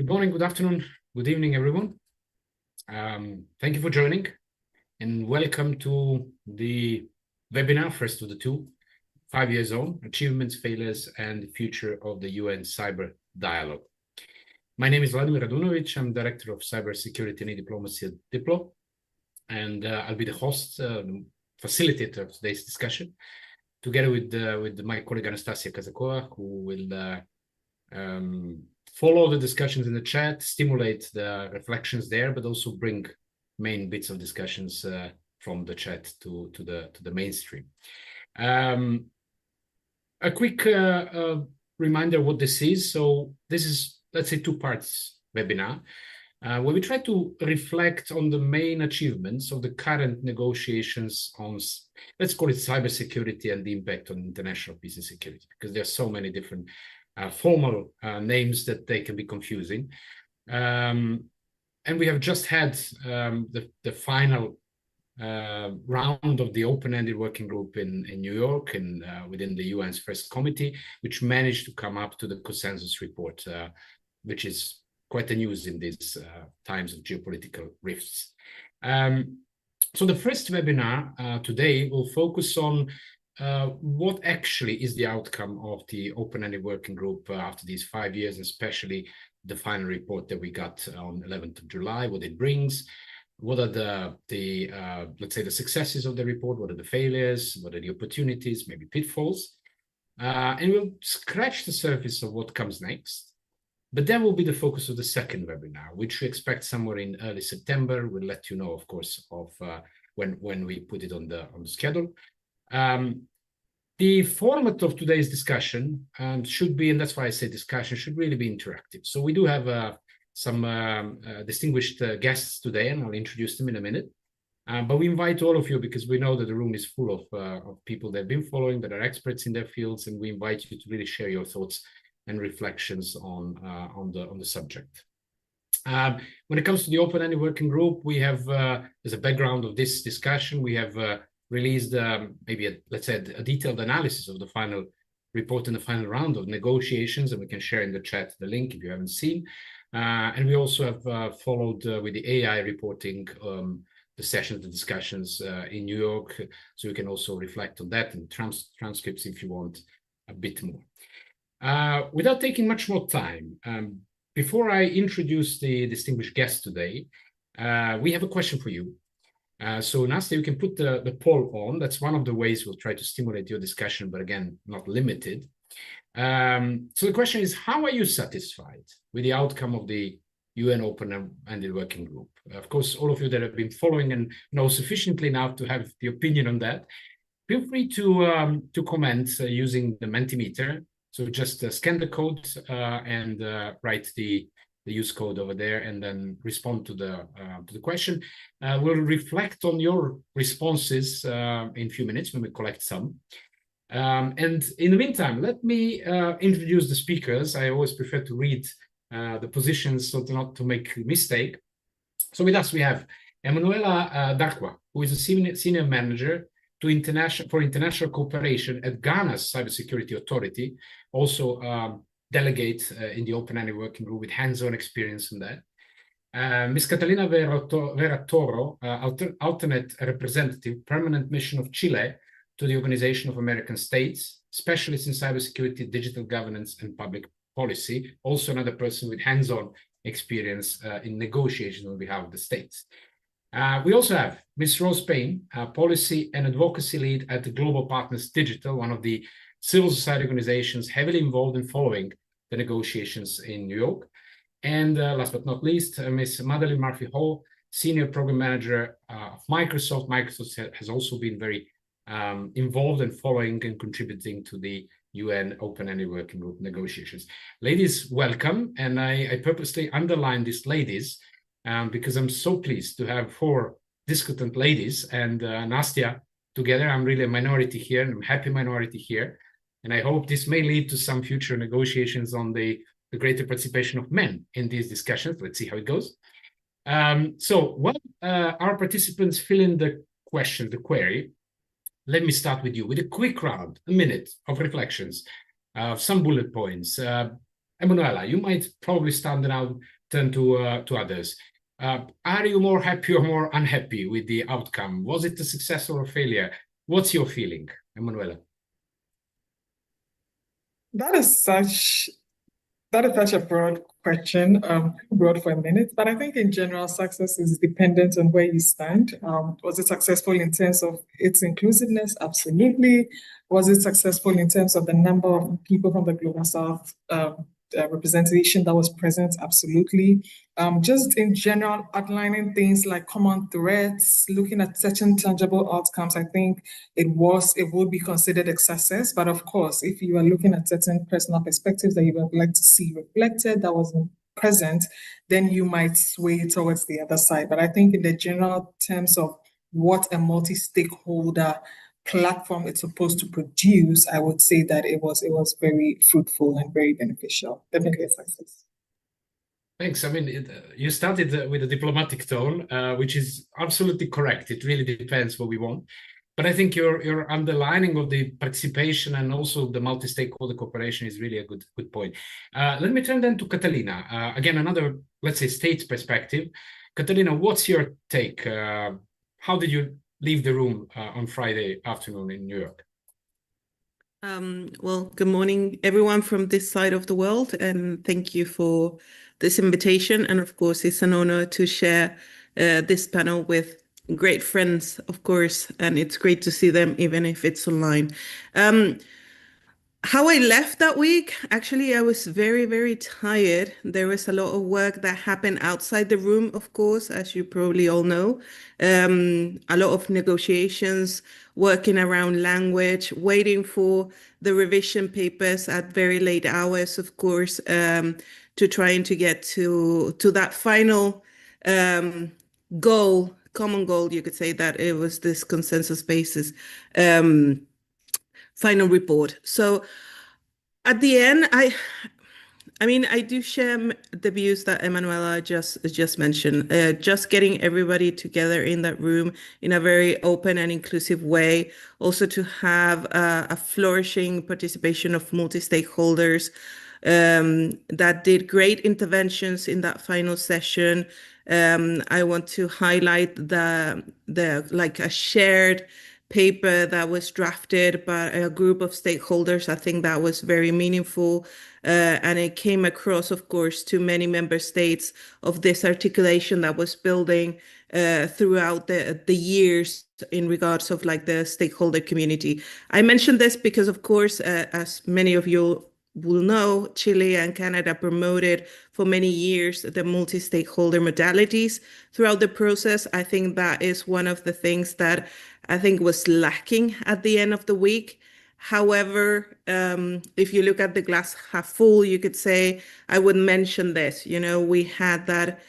Good morning, good afternoon, good evening, everyone. Thank you for joining and welcome to the webinar, first of the two, 5 years on, Achievements, Failures, and the Future of the UN Cyber Dialogue. My name is Vladimir Radunovic. I'm Director of Cybersecurity and Diplomacy at Diplo, and I'll be the host, facilitator of today's discussion, together with my colleague Anastasia Kazakova, who will follow the discussions in the chat, stimulate the reflections there, but also bring main bits of discussions from the chat to the mainstream. A quick reminder what this is. So this is, let's say, two parts webinar, where we try to reflect on the main achievements of the current negotiations on, let's call it cybersecurity and the impact on international peace and security, because there are so many different formal names that they can be confusing. And we have just had the final round of the open-ended working group in New York and within the UN's first committee, which managed to come up to the consensus report, which is quite the news in these times of geopolitical rifts. So the first webinar today will focus on what actually is the outcome of the open-ended working group after these 5 years, especially the final report that we got on 11th of July, what it brings, what are the let's say, the successes of the report, what are the failures, what are the opportunities, maybe pitfalls, and we'll scratch the surface of what comes next. But that will be the focus of the second webinar, which we expect somewhere in early September. We'll let you know, of course, of when we put it on the schedule. The format of today's discussion should be, and that's why I say discussion, should really be interactive. So we do have some distinguished guests today, and I'll introduce them in a minute. But we invite all of you because we know that the room is full of people that have been following, that are experts in their fields, and we invite you to really share your thoughts and reflections on the subject. When it comes to the open-ended working group, we have, as a background of this discussion, we have released maybe, let's say, a detailed analysis of the final report in the final round of negotiations, and we can share in the chat the link if you haven't seen. And we also have followed with the AI reporting the sessions, the discussions in New York, so you can also reflect on that and transcripts if you want a bit more. Without taking much more time, before I introduce the distinguished guest today, we have a question for you. So Nastia, you can put the poll on. That's one of the ways we'll try to stimulate your discussion, but again, not limited. So the question is, how are you satisfied with the outcome of the UN open-ended working group? Of course, all of you that have been following and know sufficiently now to have the opinion on that, feel free to comment using the Mentimeter. So just scan the code and write the use code over there, and then respond to the question. We'll reflect on your responses in a few minutes when we collect some. And in the meantime, let me introduce the speakers. I always prefer to read the positions so not to make a mistake. So with us, we have Emanuela Darkwa, who is a senior manager for international cooperation at Ghana's Cybersecurity Authority, also delegate in the open-ended working group with hands-on experience in that. Ms. Catalina Vera Toro, alternate representative, permanent mission of Chile to the Organization of American States, specialist in cybersecurity, digital governance, and public policy. Also another person with hands-on experience in negotiation on behalf of the states. We also have Ms. Rose Payne, policy and advocacy lead at the Global Partners Digital, one of the civil society organizations heavily involved in following the negotiations in New York. And last but not least, Ms. Madeline Murphy-Hall, Senior Program Manager of Microsoft. Microsoft has also been very involved in following and contributing to the UN open-ended working group negotiations. Ladies, welcome. And I purposely underline these ladies because I'm so pleased to have 4 discutant ladies and Nastia together. I'm really a minority here, and I'm a happy minority here. And I hope this may lead to some future negotiations on the greater participation of men in these discussions. Let's see how it goes. So while our participants fill in the question, the query, let me start with you with a quick round, a minute of reflections, some bullet points. Emanuela, you might probably stand out than to others. Are you more happy or more unhappy with the outcome? Was it a success or a failure? What's your feeling, Emanuela? That is such that is such a broad question, broad for a minute. But I think in general, success is dependent on where you stand. Was it successful in terms of its inclusiveness? Absolutely. Was it successful in terms of the number of people from the Global South representation that was present? Absolutely. Just in general, outlining things like common threats, looking at certain tangible outcomes, I think it would be considered a success. But of course, if you are looking at certain personal perspectives that you would like to see reflected that wasn't present, then you might sway towards the other side. But I think in the general terms of what a multi-stakeholder platform is supposed to produce, I would say that it was very fruitful and very beneficial. Definitely a success. Thanks. I mean, you started with a diplomatic tone, which is absolutely correct. It really depends what we want. But I think your underlining of the participation and also the multi-stakeholder cooperation is really a good point. Let me turn then to Catalina. Again, another, let's say, state perspective. Catalina, what's your take? How did you leave the room on Friday afternoon in New York? Well, good morning, everyone from this side of the world, and thank you for this invitation. And of course, it's an honor to share this panel with great friends, of course, and it's great to see them, even if it's online. How I left that week, actually, I was very, very tired. There was a lot of work that happened outside the room, of course, as you probably all know. A lot of negotiations, working around language, waiting for the revision papers at very late hours, of course, to trying to get to that final goal, common goal, you could say that it was this consensus basis. Final report. So at the end, I mean, I do share the views that Emanuela just mentioned. Just getting everybody together in that room in a very open and inclusive way. Also to have a flourishing participation of multi-stakeholders that did great interventions in that final session. I want to highlight the like a shared paper that was drafted by a group of stakeholders. I think that was very meaningful. And it came across, of course, to many member states of this articulation that was building throughout the years in regards of like the stakeholder community. I mentioned this because, of course, as many of you will know, Chile and Canada promoted for many years the multi-stakeholder modalities throughout the process. I think that is one of the things that I think was lacking at the end of the week. However, if you look at the glass half full, you could say, I would mention this, we had that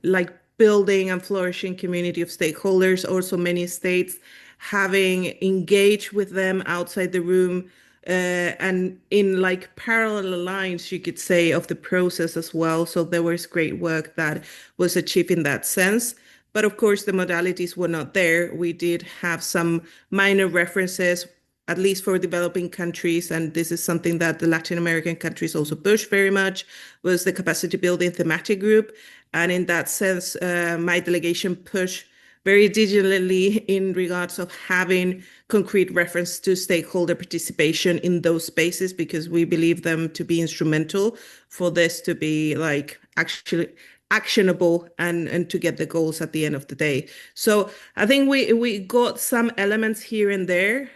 like building and flourishing community of stakeholders, also many states having engaged with them outside the room, and in like parallel lines, you could say, of the process as well. So there was great work that was achieved in that sense. But of course, the modalities were not there. We did have some minor references, at least for developing countries, and this is something that the Latin American countries also pushed very much, was the capacity building thematic group. And in that sense, my delegation pushed very digitally in regards of having concrete reference to stakeholder participation in those spaces, because we believe them to be instrumental for this to be like actually actionable and to get the goals at the end of the day. So I think we got some elements here and there.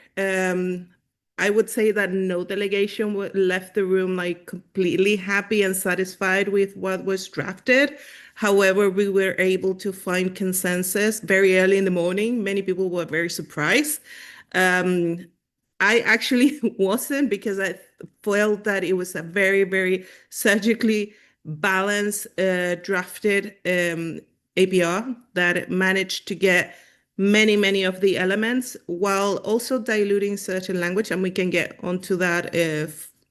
I would say that no delegation left the room like completely happy and satisfied with what was drafted. However, we were able to find consensus very early in the morning. Many people were very surprised. I actually wasn't, because I felt that it was a very, very surgically balanced, drafted APR that managed to get many of the elements while also diluting certain language. And we can get onto that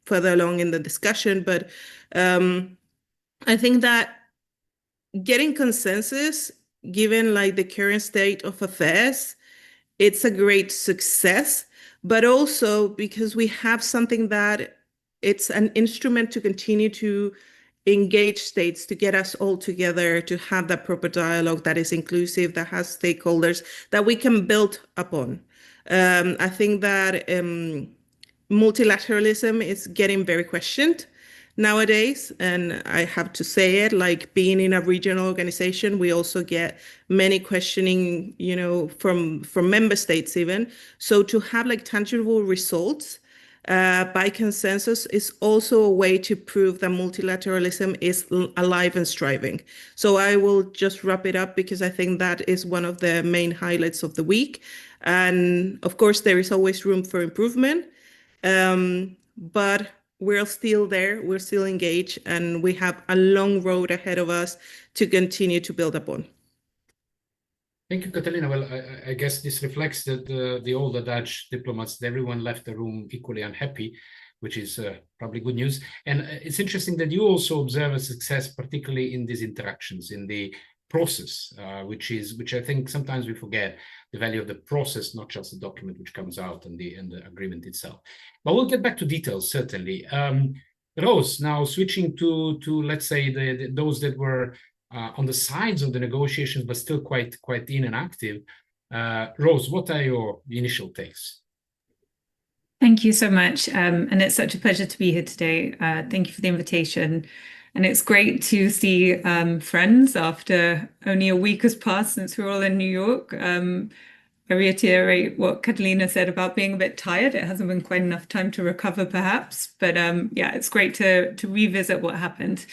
further along in the discussion. But I think that getting consensus, given like the current state of affairs, it's a great success, but also because we have something that it's an instrument to continue to engage states, to get us all together, to have that proper dialogue that is inclusive, that has stakeholders, that we can build upon. I think that multilateralism is getting very questioned nowadays, and I have to say it, like being in a regional organization, we also get many questioning, from member states even. So to have like tangible results by consensus is also a way to prove that multilateralism is alive and striving. So I will just wrap it up because I think that is one of the main highlights of the week. And of course, there is always room for improvement, but we're still there, we're still engaged, and we have a long road ahead of us to continue to build upon. Thank you, Catalina. Well, I guess this reflects the old adage, diplomats, everyone left the room equally unhappy, which is probably good news. And it's interesting that you also observe a success, particularly in these interactions, in the process, which I think sometimes we forget the value of the process, not just the document which comes out and the agreement itself. But we'll get back to details, certainly. Rose, now switching to let's say those that were on the sides of the negotiations, but still quite in and active. Rose, what are your initial takes? Thank you so much. And it's such a pleasure to be here today. Thank you for the invitation. And it's great to see friends after only a week has passed since we were all in New York. I reiterate what Catalina said about being a bit tired. It hasn't been quite enough time to recover, perhaps. But yeah, it's great to revisit what happened.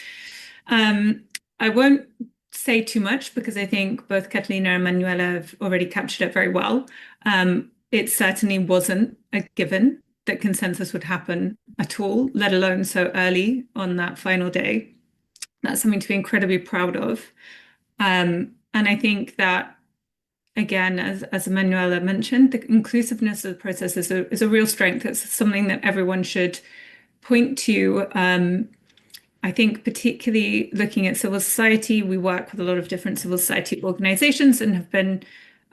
I won't say too much because I think both Catalina and Manuela have already captured it very well. It certainly wasn't a given that consensus would happen at all, let alone so early on that final day. That's something to be incredibly proud of. And I think that, again, as Manuela mentioned, the inclusiveness of the process is a real strength. It's something that everyone should point to. I think particularly looking at civil society, we work with a lot of different civil society organizations and have been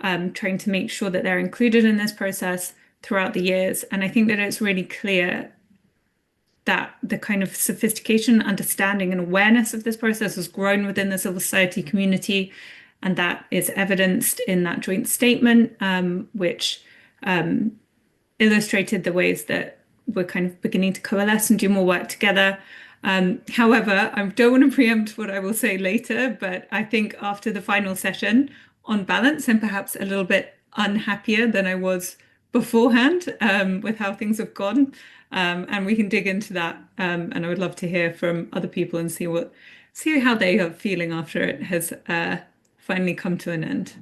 trying to make sure that they're included in this process throughout the years. And I think that it's really clear that the kind of sophistication, understanding, and awareness of this process has grown within the civil society community. And that is evidenced in that joint statement, which illustrated the ways that we're kind of beginning to coalesce and do more work together. However, I don't want to preempt what I will say later, but I think after the final session, on balance, I'm perhaps a little bit unhappier than I was beforehand with how things have gone. And we can dig into that. And I would love to hear from other people and see how they are feeling after it has finally come to an end.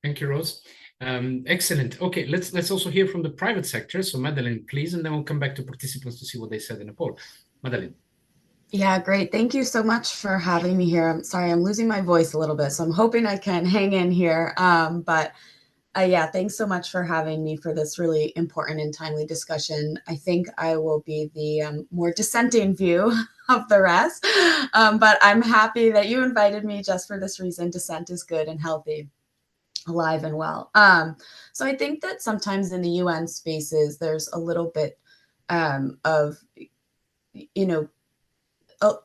Thank you, Rose. Excellent. Okay, let's also hear from the private sector. So Madeleine, please, and then we'll come back to participants to see what they said in the poll. Madeleine. Yeah, great. Thank you so much for having me here. I'm sorry, I'm losing my voice a little bit, so I'm hoping I can hang in here. Yeah, thanks so much for having me for this really important and timely discussion. I think I will be the more dissenting view of the rest, but I'm happy that you invited me just for this reason. Dissent is good and healthy, alive and well. So I think that sometimes in the UN spaces, there's a little bit of,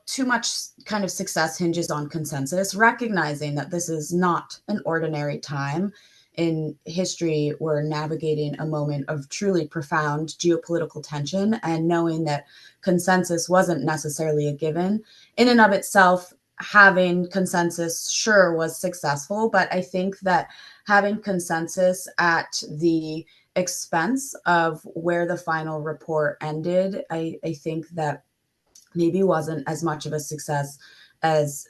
too much kind of success hinges on consensus, recognizing that this is not an ordinary time in history. We're navigating a moment of truly profound geopolitical tension, and knowing that consensus wasn't necessarily a given in and of itself. Having consensus sure was successful, but I think that having consensus at the expense of where the final report ended, I think that maybe wasn't as much of a success as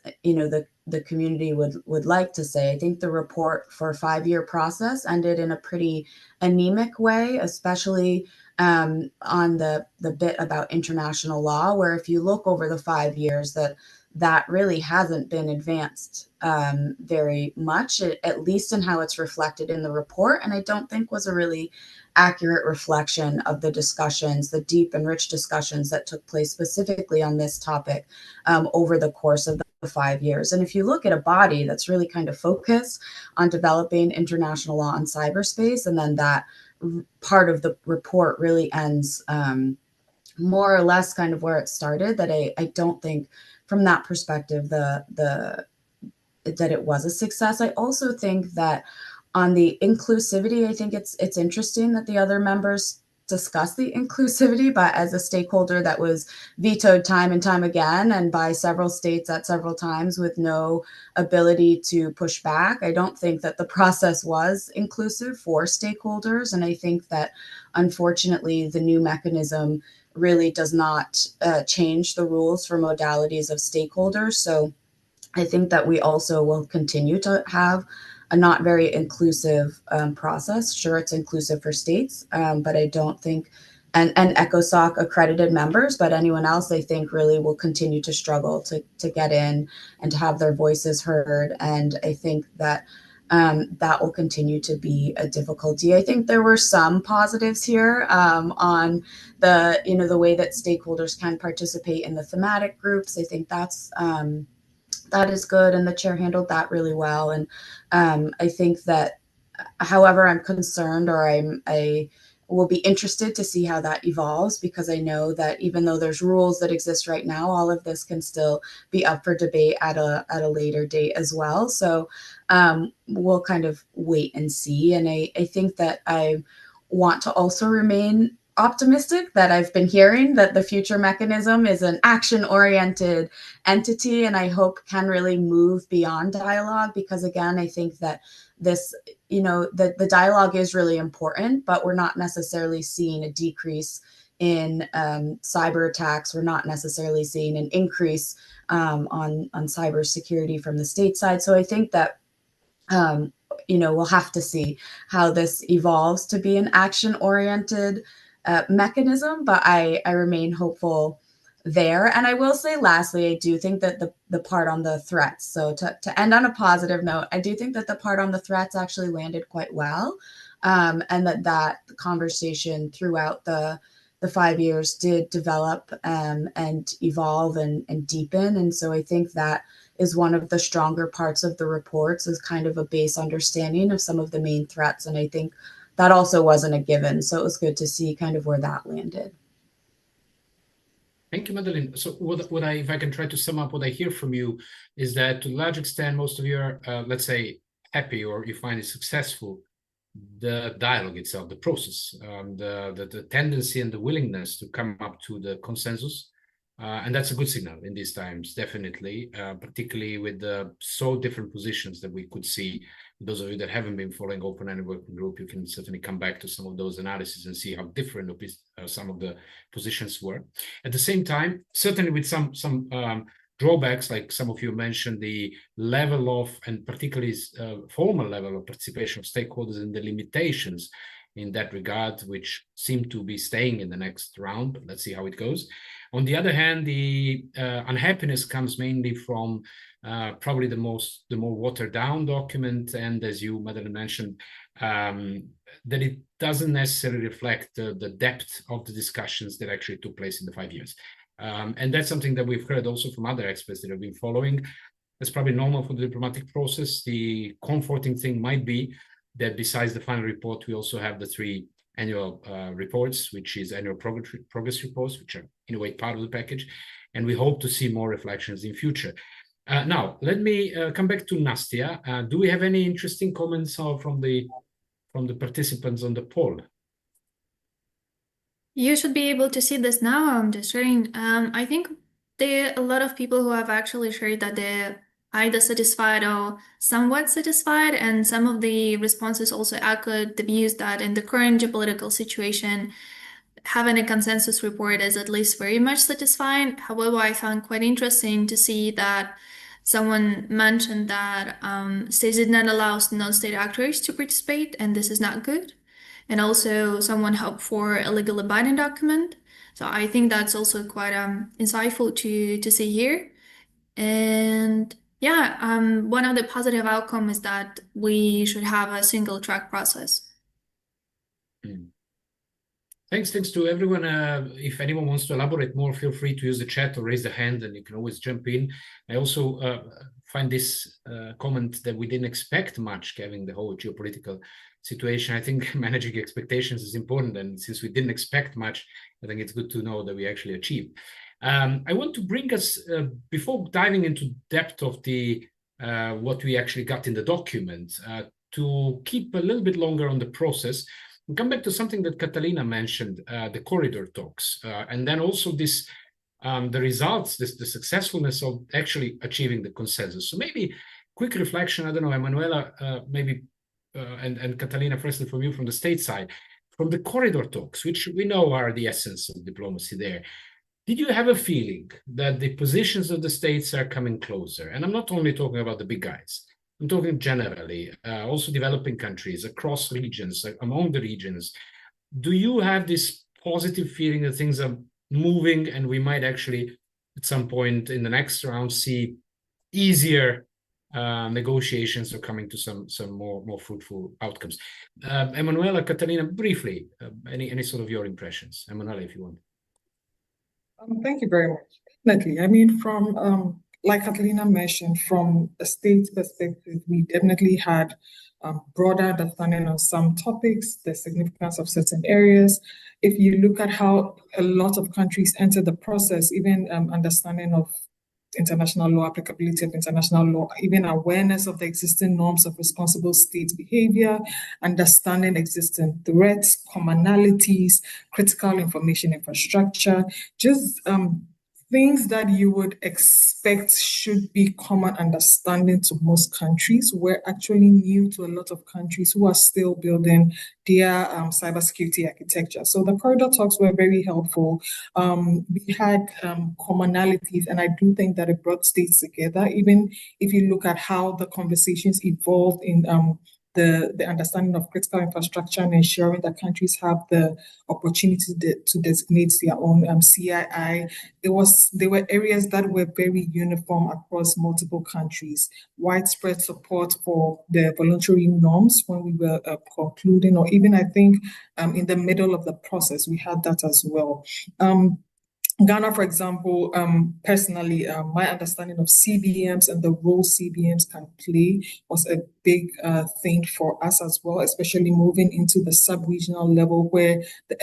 the community would like to say. I think the report for a 5-year process ended in a pretty anemic way, especially on the bit about international law, where if you look over the 5 years, that really hasn't been advanced very much, at least in how it's reflected in the report. And I don't think was a really accurate reflection of the discussions, the deep and rich discussions that took place specifically on this topic over the course of the 5 years. And if you look at a body that's really kind of focused on developing international law in cyberspace, and then that part of the report really ends more or less kind of where it started, that I don't think from that perspective that it was a success. I also think that on the inclusivity, I think it's interesting that the other members discuss the inclusivity, but as a stakeholder that was vetoed time and time again and by several states at several times with no ability to push back. I don't think that the process was inclusive for stakeholders. And I think that unfortunately the new mechanism really does not change the rules for modalities of stakeholders. So I think that we also will continue to have a not very inclusive process. Sure, it's inclusive for states, but I don't think, and ECOSOC accredited members, but anyone else I think really will continue to struggle to get in and to have their voices heard. And I think that that will continue to be a difficulty. I think there were some positives here on the, the way that stakeholders can participate in the thematic groups. I think that is good, and the chair handled that really well. And I think that, however, I'm concerned, or I will be interested to see how that evolves, because I know that even though there's rules that exist right now, all of this can still be up for debate at a later date as well. So we'll kind of wait and see. And I think that I want to also remain optimistic that I've been hearing that the future mechanism is an action-oriented entity, and I hope can really move beyond dialogue, because again, I think that this, that the dialogue is really important, but we're not necessarily seeing a decrease in cyber attacks. We're not necessarily seeing an increase on cybersecurity from the state side. So I think that we'll have to see how this evolves to be an action-oriented mechanism, but I remain hopeful there. And I will say, lastly, I do think that the part on the threats, so to end on a positive note, I do think that the part on the threats actually landed quite well, and that the conversation throughout the 5 years did develop and evolve and deepen. And so I think that is one of the stronger parts of the reports, is kind of a base understanding of some of the main threats. And I think that also wasn't a given. So it was good to see kind of where that landed. Thank you, Madeline. So if I can try to sum up what I hear from you, is that to a large extent, most of you are, let's say, happy, or you find it successful, the dialogue itself, the process, the tendency and the willingness to come up to the consensus. And that's a good signal in these times, definitely, particularly with the so different positions that we could see. Those of you that haven't been following Open Energy Working Group, you can certainly come back to some of those analyses and see how different some of the positions were. At the same time, certainly with some drawbacks, like some of you mentioned, the level of, and particularly formal level of participation of stakeholders, and the limitations in that regard, which seem to be staying in the next round. But let's see how it goes. On the other hand, the unhappiness comes mainly from probably the more watered down document, and as you, Madeline, mentioned, that it doesn't necessarily reflect the depth of the discussions that actually took place in the 5 years. And that's something that we've heard also from other experts that have been following. It's probably normal for the diplomatic process. The comforting thing might be that besides the final report, we also have the 3 annual reports, which is annual progress reports, which are in a way part of the package. And we hope to see more reflections in future. Now, let me come back to Nastia. Do we have any interesting comments from the participants on the poll? You should be able to see this now. I'm just sharing. I think there are a lot of people who have actually shared that they're either satisfied or somewhat satisfied, and some of the responses also echoed the views that in the current geopolitical situation, having a consensus report is at least very much satisfying. However, I found quite interesting to see that someone mentioned that states did not allow non-state actors to participate, and this is not good. And also someone hoped for a legally binding document. So I think that's also quite insightful to see here. And yeah, one of the positive outcomes is that we should have a single track process. Thanks to everyone. If anyone wants to elaborate more, feel free to use the chat or raise the hand, and you can always jump in. I also find this comment that we didn't expect much, given the whole geopolitical situation. I think managing expectations is important, and since we didn't expect much, I think it's good to know that we actually achieved. I want to bring us, before diving into depth of the what we actually got in the document, to keep a little bit longer on the process. We'll come back to something that Catalina mentioned, the corridor talks, and then also this, the results, the successfulness of actually achieving the consensus. So maybe quick reflection, I don't know, Emanuela, maybe, and Catalina, firstly from you, from the state side, from the corridor talks, which we know are the essence of diplomacy there. Did you have a feeling that the positions of the states are coming closer? And I'm not only talking about the big guys. I'm talking generally, also developing countries, across regions, among the regions. Do you have this positive feeling that things are moving and we might actually, at some point in the next round, see easier negotiations or coming to some more fruitful outcomes? Emanuela, Catalina, briefly, any sort of your impressions? Emanuela, if you want. Thank you very much. Definitely. I mean, from like Catalina mentioned, from a state perspective, we definitely had broader understanding on some topics, the significance of certain areas. If you look at how a lot of countries enter the process, even understanding of international law, applicability of international law, even awareness of the existing norms of responsible state behavior, understanding existing threats, commonalities, critical information infrastructure, just things that you would expect should be common understanding to most countries were actually new to a lot of countries who are still building their cybersecurity architecture. So the corridor talks were very helpful. We had commonalities, and I do think that it brought states together. Even if you look at how the conversations evolved in the understanding of critical infrastructure and ensuring that countries have the opportunity to designate their own CII. There were areas that were very uniform across multiple countries. Widespread support for the voluntary norms when we were concluding, or even I think in the middle of the process, we had that as well. Ghana, for example, personally, my understanding of CBMs and the role CBMs can play was a big thing for us as well, especially moving into the sub-regional level where the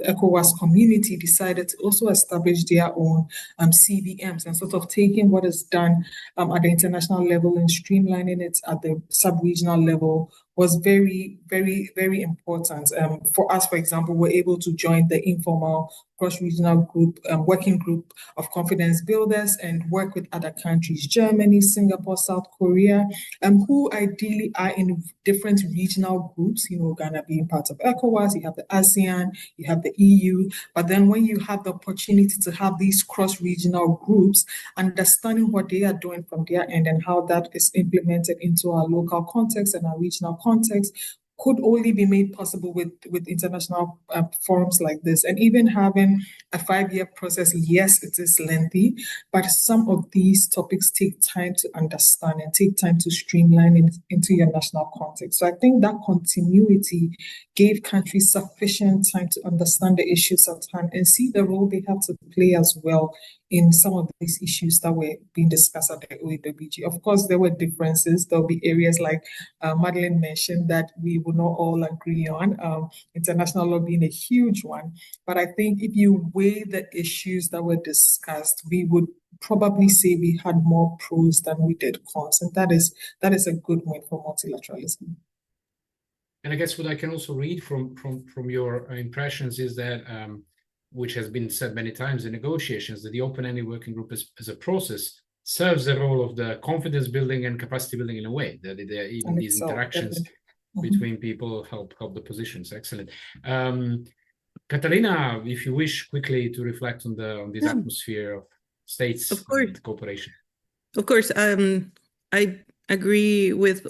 ECOWAS community decided to also establish their own CBMs, and sort of taking what is done at the international level and streamlining it at the sub-regional level was very, very, very important. For us, for example, we're able to join the informal cross-regional group, working group of confidence builders and work with other countries, Germany, Singapore, South Korea, who ideally are in different regional groups, you know, Ghana being part of ECOWAS, you have the ASEAN, you have the EU, but then when you have the opportunity to have these cross-regional groups, understanding what they are doing from their end and how that is implemented into our local context and our regional context could only be made possible with international forums like this. And even having a 5-year process, yes, it is lengthy, but some of these topics take time to understand and take time to streamline it into your national context. So I think that continuity gave countries sufficient time to understand the issues at hand and see the role they have to play as well in some of these issues that were being discussed at the OEWG. Of course, there were differences. There'll be areas like Madeleine mentioned that we would not all agree on, international law being a huge one. But I think if you weigh the issues that were discussed, we would probably say we had more pros than we did cons. And that is a good win for multilateralism. And I guess what I can also read from your impressions is that which has been said many times in negotiations, that the open-ended working group as a process serves the role of the confidence building and capacity building in a way, that even these interactions between people help the positions. Excellent. Catalina, if you wish quickly to reflect on this atmosphere of states and cooperation. Of course, I agree with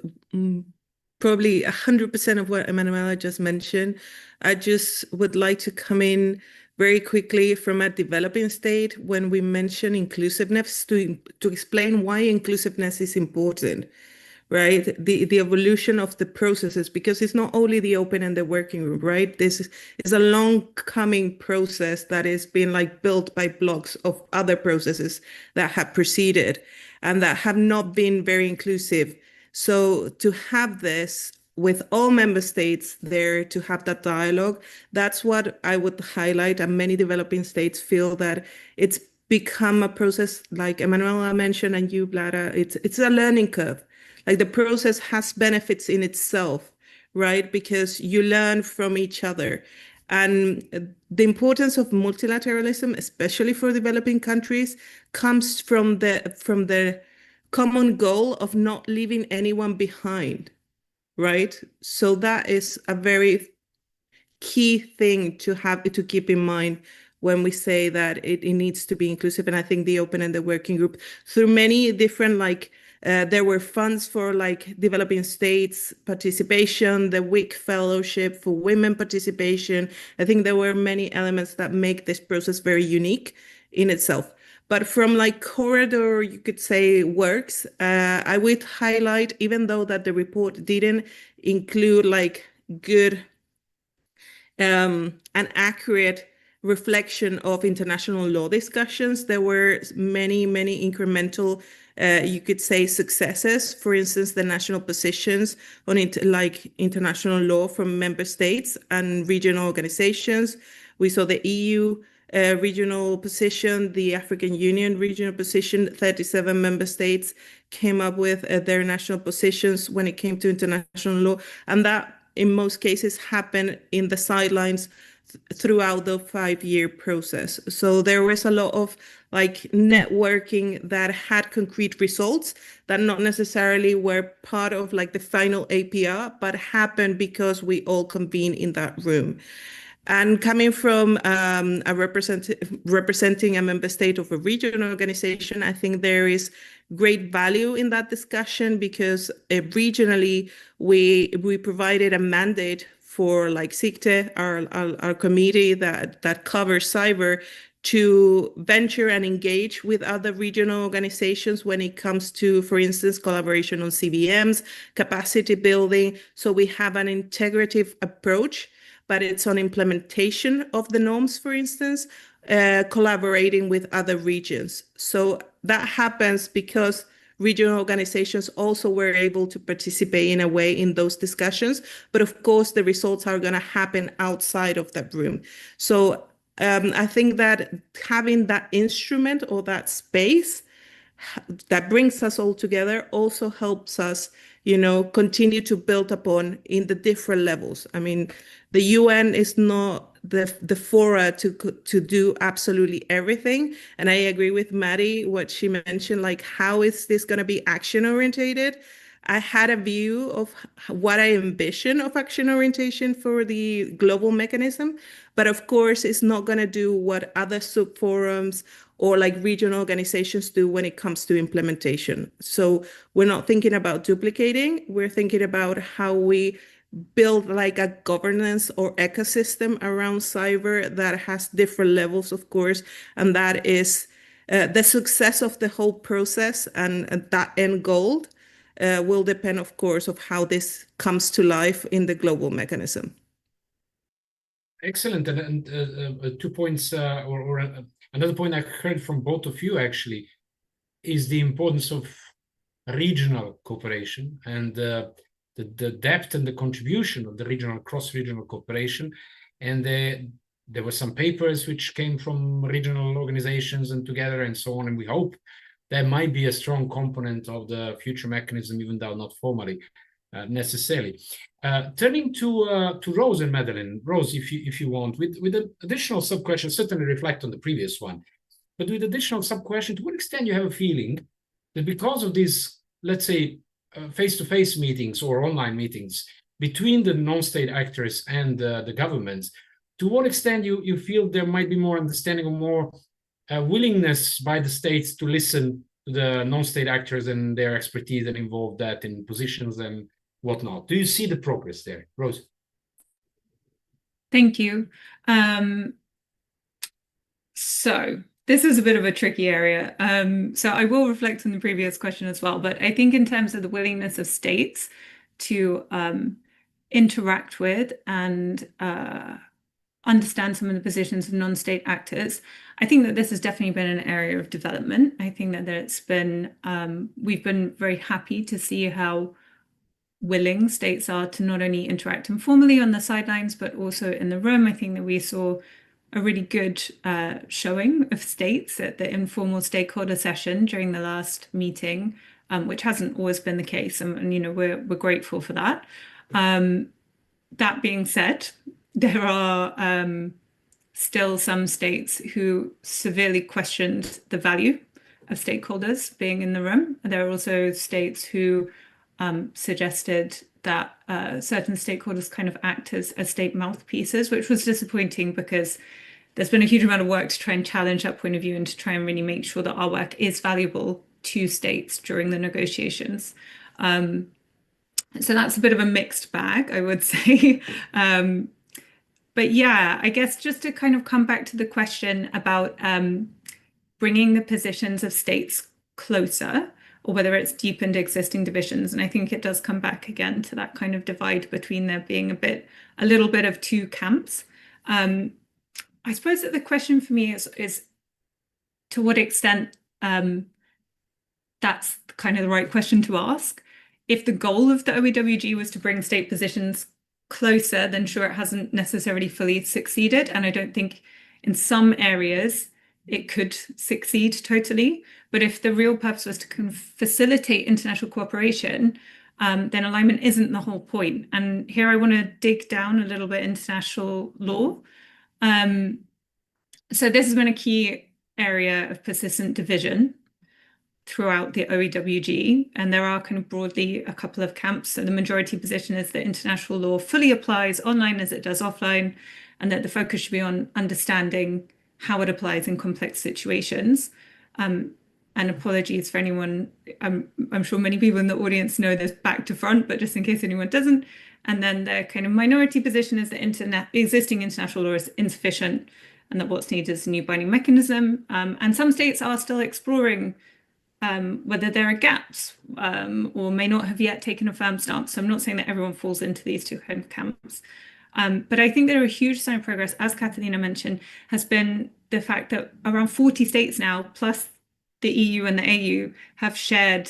probably 100% of what Emanuela just mentioned. I just would like to come in very quickly from a developing state when we mention inclusiveness to explain why inclusiveness is important, right? The evolution of the processes, because it's not only the open and the working group, right? This is a long coming process that is being like built by blocks of other processes that have preceded and that have not been very inclusive. So to have this with all member states there to have that dialogue, that's what I would highlight. And many developing states feel that it's become a process, like Emanuela mentioned and you, Blara, it's a learning curve. Like the process has benefits in itself, right? Because you learn from each other. And the importance of multilateralism, especially for developing countries, comes from the common goal of not leaving anyone behind, right? So that is a very key thing to have to keep in mind when we say that it needs to be inclusive. And I think the open and the working group, through many different there were funds for like developing states participation, the WIC fellowship for women participation. I think there were many elements that make this process very unique in itself. But from like corridor, you could say works, I would highlight, even though that the report didn't include like good an accurate reflection of international law discussions, there were many incremental, you could say, successes. For instance, the national positions on international law from member states and regional organizations. We saw the EU regional position, the African Union regional position. 37 member states came up with their national positions when it came to international law, and that in most cases happen in the sidelines throughout the 5-year process. So there was a lot of like networking that had concrete results that not necessarily were part of like the final APR, but happened because we all convened in that room. And coming from representing a member state of a regional organization, I think there is great value in that discussion because regionally we provided a mandate for like SICTE, our committee that covers cyber, to venture and engage with other regional organizations when it comes to, for instance, collaboration on CVMs, capacity building. So we have an integrative approach, but it's on implementation of the norms, for instance, collaborating with other regions. So that happens because regional organizations also were able to participate in a way in those discussions. But of course, the results are going to happen outside of that room. So I think that having that instrument or that space that brings us all together also helps us, continue to build upon in the different levels. I mean, the UN is not the fora to do absolutely everything. And I agree with Maddie, what she mentioned, like, how is this going to be action orientated? I had a view of what I envision of action orientation for the global mechanism, but of course, it's not going to do what other sub-forums or like regional organizations do when it comes to implementation. So we're not thinking about duplicating, we're thinking about how we build like a governance or ecosystem around cyber that has different levels, of course, and that is the success of the whole process and that end goal will depend, of course, of how this comes to life in the global mechanism. Excellent. And 2 points, or another point I heard from both of you actually is the importance of regional cooperation and the depth and the contribution of the regional, cross-regional cooperation. And there were some papers which came from regional organizations and together and so on. And we hope that might be a strong component of the future mechanism, even though not formally necessarily. Turning to Rose and Madeline. Rose, if you want, with an additional sub-question, certainly reflect on the previous one, but with additional sub-question, to what extent you have a feeling that because of these, let's say, face-to-face meetings or online meetings between the non-state actors and the governments, to what extent you feel there might be more understanding or more willingness by the states to listen to the non-state actors and their expertise and involve that in positions and whatnot? Do you see the progress there, Rose? Thank you. So This is a bit of a tricky area. So I will reflect on the previous question as well, but I think in terms of the willingness of states to interact with and understand some of the positions of non-state actors, I think that this has definitely been an area of development. I think that it's been, we've been very happy to see how willing states are to not only interact informally on the sidelines, but also in the room. I think that we saw a really good showing of states at the informal stakeholder session during the last meeting, which hasn't always been the case, and you know, we're grateful for that. That being said, there are still some states who severely questioned the value of stakeholders being in the room. There are also states who suggested that certain stakeholders kind of act as state mouthpieces, which was disappointing because there's been a huge amount of work to try and challenge that point of view and to try and really make sure that our work is valuable to states during the negotiations. So that's a bit of a mixed bag, I would say. But yeah, I guess just to kind of come back to the question about bringing the positions of states closer, or whether it's deepened existing divisions. And I think it does come back again to that kind of divide between there being a little bit of two camps. I suppose that the question for me is to what extent that's kind of the right question to ask. If the goal of the OEWG was to bring state positions closer, then sure, it hasn't necessarily fully succeeded. And I don't think in some areas it could succeed totally. But if the real purpose was to facilitate international cooperation, then alignment isn't the whole point. And here I want to dig down a little bit into international law. So this has been a key area of persistent division throughout the OEWG, and there are kind of broadly a couple of camps. So the majority position is that international law fully applies online as it does offline, and that the focus should be on understanding how it applies in complex situations. And apologies for anyone, I'm sure many people in the audience know this back to front, but just in case anyone doesn't. And then the kind of minority position is that existing international law is insufficient and that what's needed is a new binding mechanism. And some states are still exploring whether there are gaps or may not have yet taken a firm stance. So I'm not saying that everyone falls into these two kind of camps. But I think there are a huge sign of progress, as Catalina mentioned, has been the fact that around 40 states now, plus the EU and the AU, have shared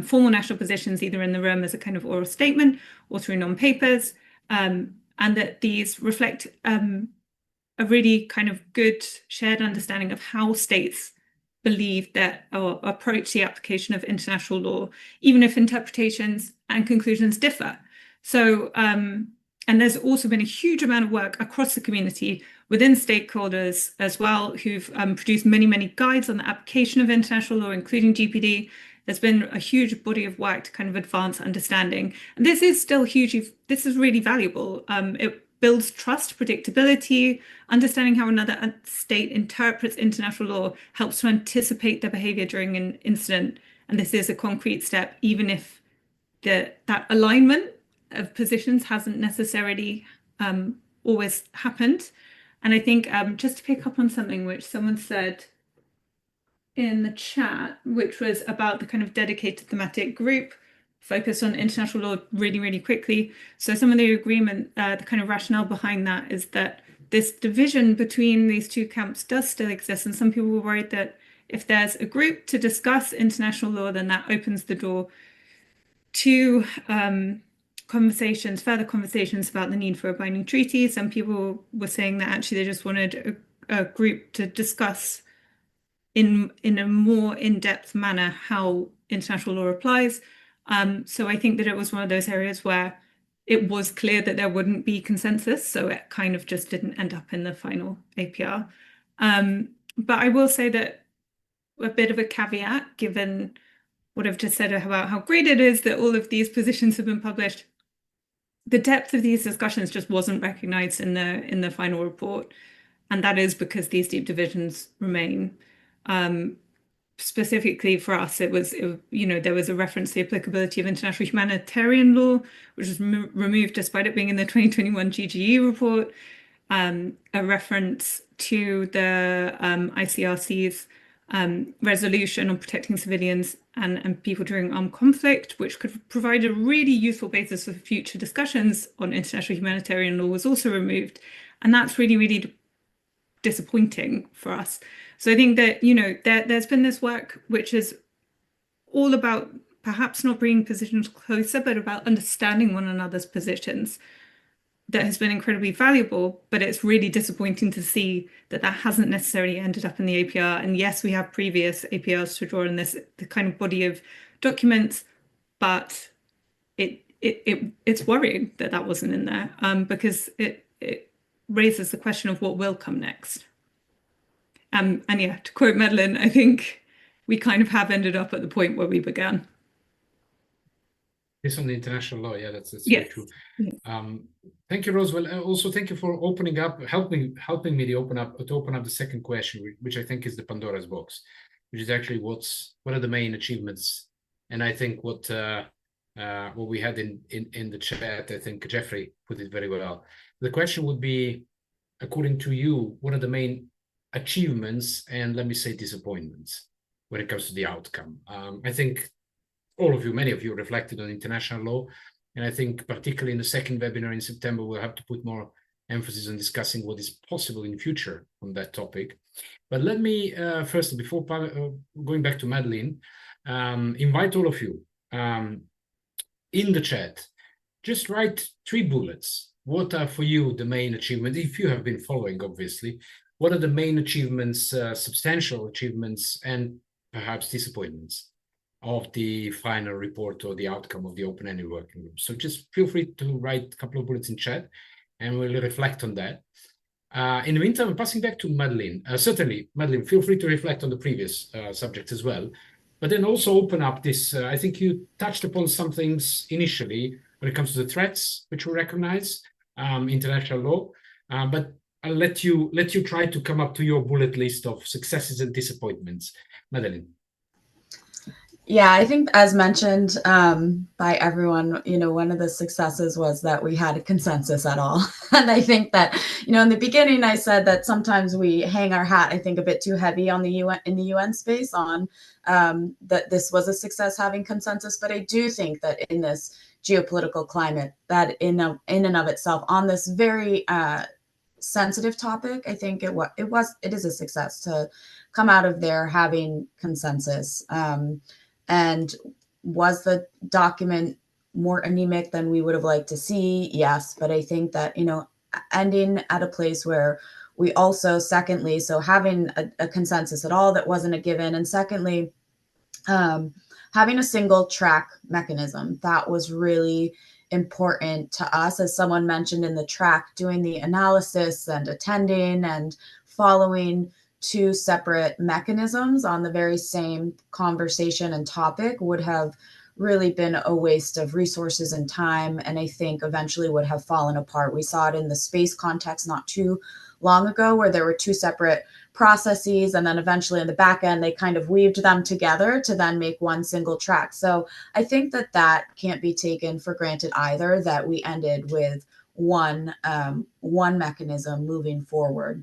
formal national positions, either in the room as a kind of oral statement or through non-papers, and that these reflect a really kind of good shared understanding of how states believe that or approach the application of international law, even if interpretations and conclusions differ. So, and there's also been a huge amount of work across the community within stakeholders as well, who've produced many, many guides on the application of international law, including GPD. There's been a huge body of work to kind of advance understanding. And this is still huge. This is really valuable. It builds trust, predictability, understanding how another state interprets international law helps to anticipate their behavior during an incident. And this is a concrete step, even if that alignment of positions hasn't necessarily always happened. And I think just to pick up on something which someone said in the chat, which was about the kind of dedicated thematic group focused on international law really, really quickly. So some of the agreement, the kind of rationale behind that is that this division between these two camps does still exist. And some people were worried that if there's a group to discuss international law, then that opens the door to further conversations about the need for a binding treaty. Some people were saying that actually they just wanted a group to discuss in a more in-depth manner how international law applies. So I think that it was one of those areas where it was clear that there wouldn't be consensus, so it kind of just didn't end up in the final APR. But I will say that a bit of a caveat, given what I've just said about how great it is that all of these positions have been published, the depth of these discussions just wasn't recognized in the final report. And that is because these deep divisions remain. Specifically for us, there was a reference to the applicability of international humanitarian law, which was removed despite it being in the 2021 GGE report. a reference to the ICRC's resolution on protecting civilians and people during armed conflict, which could provide a really useful basis for future discussions on international humanitarian law, was also removed. And that's really, really disappointing for us. So I think that, you know, there's been this work which is all about perhaps not bringing positions closer, but about understanding one another's positions, that has been incredibly valuable. But it's really disappointing to see that that hasn't necessarily ended up in the APR. And yes, we have previous APRs to draw on this, the kind of body of documents, but it's worrying that that wasn't in there, because it raises the question of what will come next. And yeah, to quote Madeline, I think we kind of have ended up at the point where we began. This on the international law, yeah, that's Yes. very true. Thank you, Roswell. Also, thank you for opening up, helping me to open up the second question, which I think is the Pandora's box, which is actually what are the main achievements. And I think what we had in the chat, I think Jeffrey put it very well. The question would be, according to you, what are the main achievements and, let me say, disappointments when it comes to the outcome? I think many of you reflected on international law, and I think particularly in the second webinar in September, we'll have to put more emphasis on discussing what is possible in the future on that topic. But let me first, before going back to Madeline, invite all of you in the chat, just write 3 bullets. What are for you the main achievements, if you have been following, obviously? What are the main achievements, substantial achievements, and perhaps disappointments of the final report or the outcome of the open-ended working group? So just feel free to write a couple of bullets in chat, and we'll reflect on that. In the meantime, I'm passing back to Madeline. Certainly, Madeline, feel free to reflect on the previous subject as well, but then also open up this. I think you touched upon some things initially when it comes to the threats which we recognize, international law, but I'll let you try to come up to your bullet list of successes and disappointments. Madeline. Yeah, I think as mentioned by everyone, you know, one of the successes was that we had a consensus at all. And I think that, you know, in the beginning, I said that sometimes we hang our hat, I think, a bit too heavy on the UN, in the UN space, on that this was a success having consensus. But I do think that in this geopolitical climate, that in and of itself, on this very sensitive topic, I think it is a success to come out of there having consensus. And was the document more anemic than we would have liked to see? Yes, but I think that, you know, ending at a place where we also, secondly, so having a consensus at all, that wasn't a given, and secondly, having a single track mechanism, that was really important to us. As someone mentioned in the track, doing the analysis and attending and following 2 separate mechanisms on the very same conversation and topic would have really been a waste of resources and time, and I think eventually would have fallen apart. We saw it in the space context not too long ago, where there were 2 separate processes, and then eventually in the back end, they kind of weaved them together to then make one single track. So I think that that can't be taken for granted either, that we ended with one mechanism moving forward.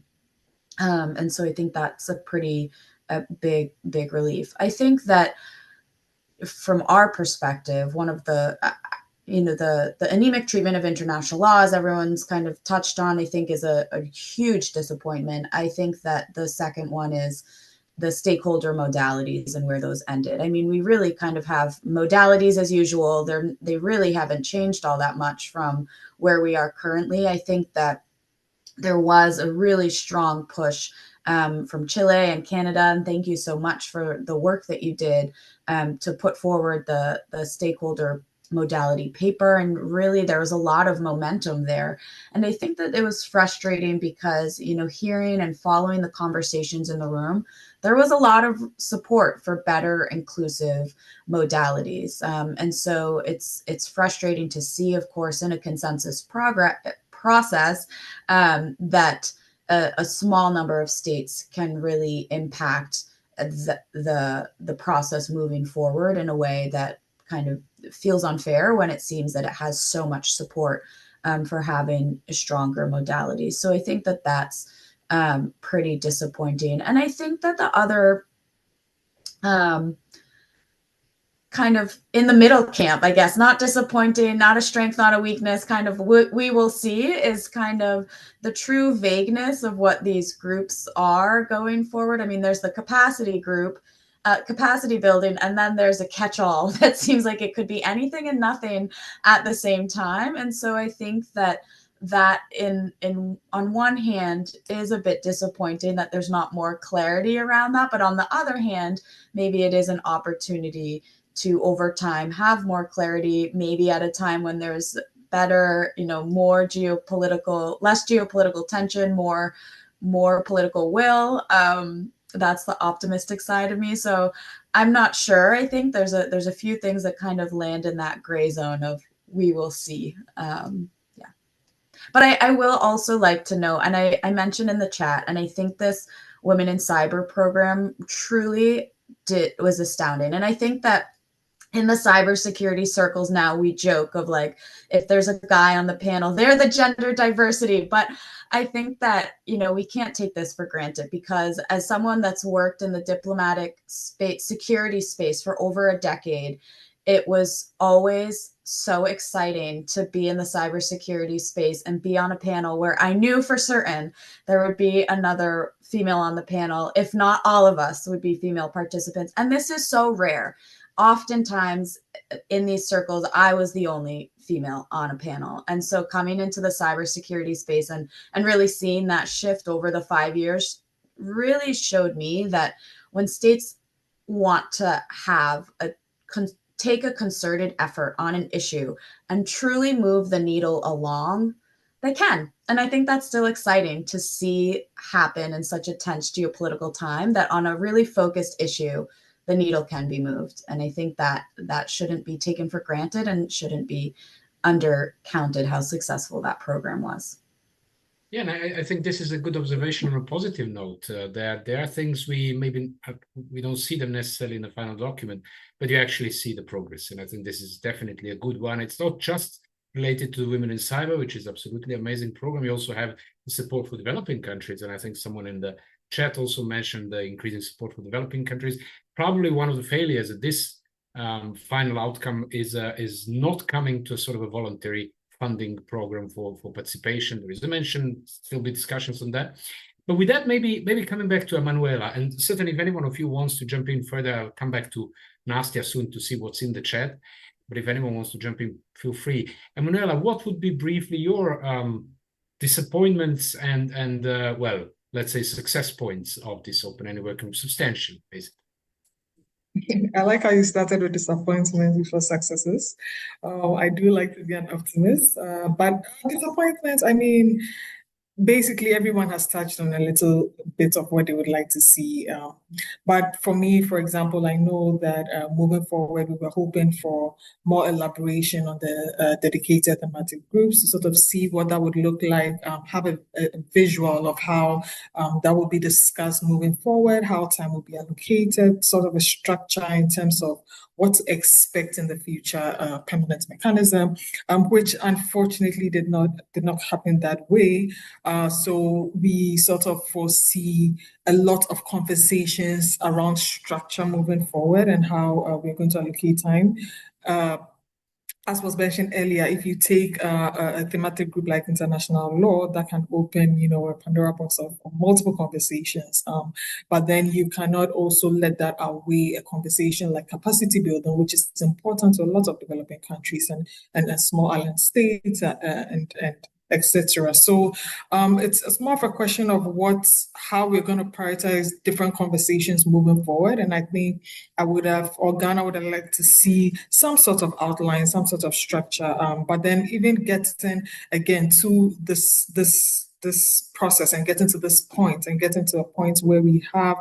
And so I think that's a pretty big relief. I think that from our perspective, one of the, the anemic treatment of international law, as everyone's kind of touched on, I think is a huge disappointment. I think that the second one is the stakeholder modalities and where those ended. I mean, we really kind of have modalities as usual. They really haven't changed all that much from where we are currently. I think that there was a really strong push from Chile and Canada, and thank you so much for the work that you did to put forward the stakeholder modality paper. And really, there was a lot of momentum there. And I think that it was frustrating because, you know, hearing and following the conversations in the room, there was a lot of support for better inclusive modalities. And so it's frustrating to see, of course, in a consensus process that a small number of states can really impact the process moving forward in a way that kind of feels unfair when it seems that it has so much support for having stronger modalities. So I think that that's pretty disappointing. And I think that the other kind of in the middle camp, I guess, not disappointing, not a strength, not a weakness, kind of what we will see is kind of the true vagueness of what these groups are going forward. I mean, there's the capacity group, capacity building, and then there's a catch-all that seems like it could be anything and nothing at the same time. And so I think that on one hand is a bit disappointing that there's not more clarity around that, but on the other hand, maybe it is an opportunity to over time have more clarity, maybe at a time when there's better, more less geopolitical tension, more political will. That's the optimistic side of me. So I'm not sure. I think there's a few things that kind of land in that gray zone of we will see. But I will also like to know, and I mentioned in the chat, and I think this Women in Cyber program truly was astounding. And I think that in the cybersecurity circles now, we joke of like, if there's a guy on the panel, they're the gender diversity. But I think that, we can't take this for granted, because as someone that's worked in the diplomatic space, security space for over a decade, it was always so exciting to be in the cybersecurity space and be on a panel where I knew for certain there would be another female on the panel. If not all of us would be female participants. And this is so rare. Oftentimes in these circles, I was the only female on a panel. And so coming into the cybersecurity space and really seeing that shift over the 5 years really showed me that when states want to have take a concerted effort on an issue and truly move the needle along, they can. And I think that's still exciting to see happen in such a tense geopolitical time, that on a really focused issue, the needle can be moved. And I think that shouldn't be taken for granted and shouldn't be undercounted how successful that program was. Yeah, and I think this is a good observation on a positive note. That there are things we don't see them necessarily in the final document, but you actually see the progress. And I think this is definitely a good one. It's not just related to Women in Cyber, which is absolutely amazing program. You also have the support for developing countries. And I think someone in the chat also mentioned the increasing support for developing countries. Probably one of the failures of this final outcome is not coming to a sort of a voluntary funding program for participation. There is a mention, still be discussions on that. But with that, maybe coming back to Emanuela, and certainly if anyone of you wants to jump in further, I'll come back to Nastya soon to see what's in the chat. But if anyone wants to jump in, feel free. Emanuela, what would be briefly your disappointments and well, let's say success points of this Open Anywhere Group? Substantial, basically. I like how you started with disappointments before successes. I do like to be an optimist, but disappointments, I mean, basically everyone has touched on a little bit of what they would like to see. But for me, for example, I know that moving forward, we were hoping for more elaboration on the dedicated thematic groups to sort of see what that would look like, have a visual of how that will be discussed moving forward, how time will be allocated, sort of a structure in terms of what to expect in the future permanent mechanism, which unfortunately did not happen that way. So we sort of foresee a lot of conversations around structure moving forward and how we're going to allocate time. As was mentioned earlier, if you take a thematic group like international law, that can open, a Pandora box of multiple conversations. But then you cannot also let that outweigh a conversation like capacity building, which is important to a lot of developing countries and small island states and etc. So it's more of a question of how we're going to prioritize different conversations moving forward. And I think Ghana would have liked to see some sort of outline, some sort of structure. But then even getting again to this process and getting to this point and getting to a point where we have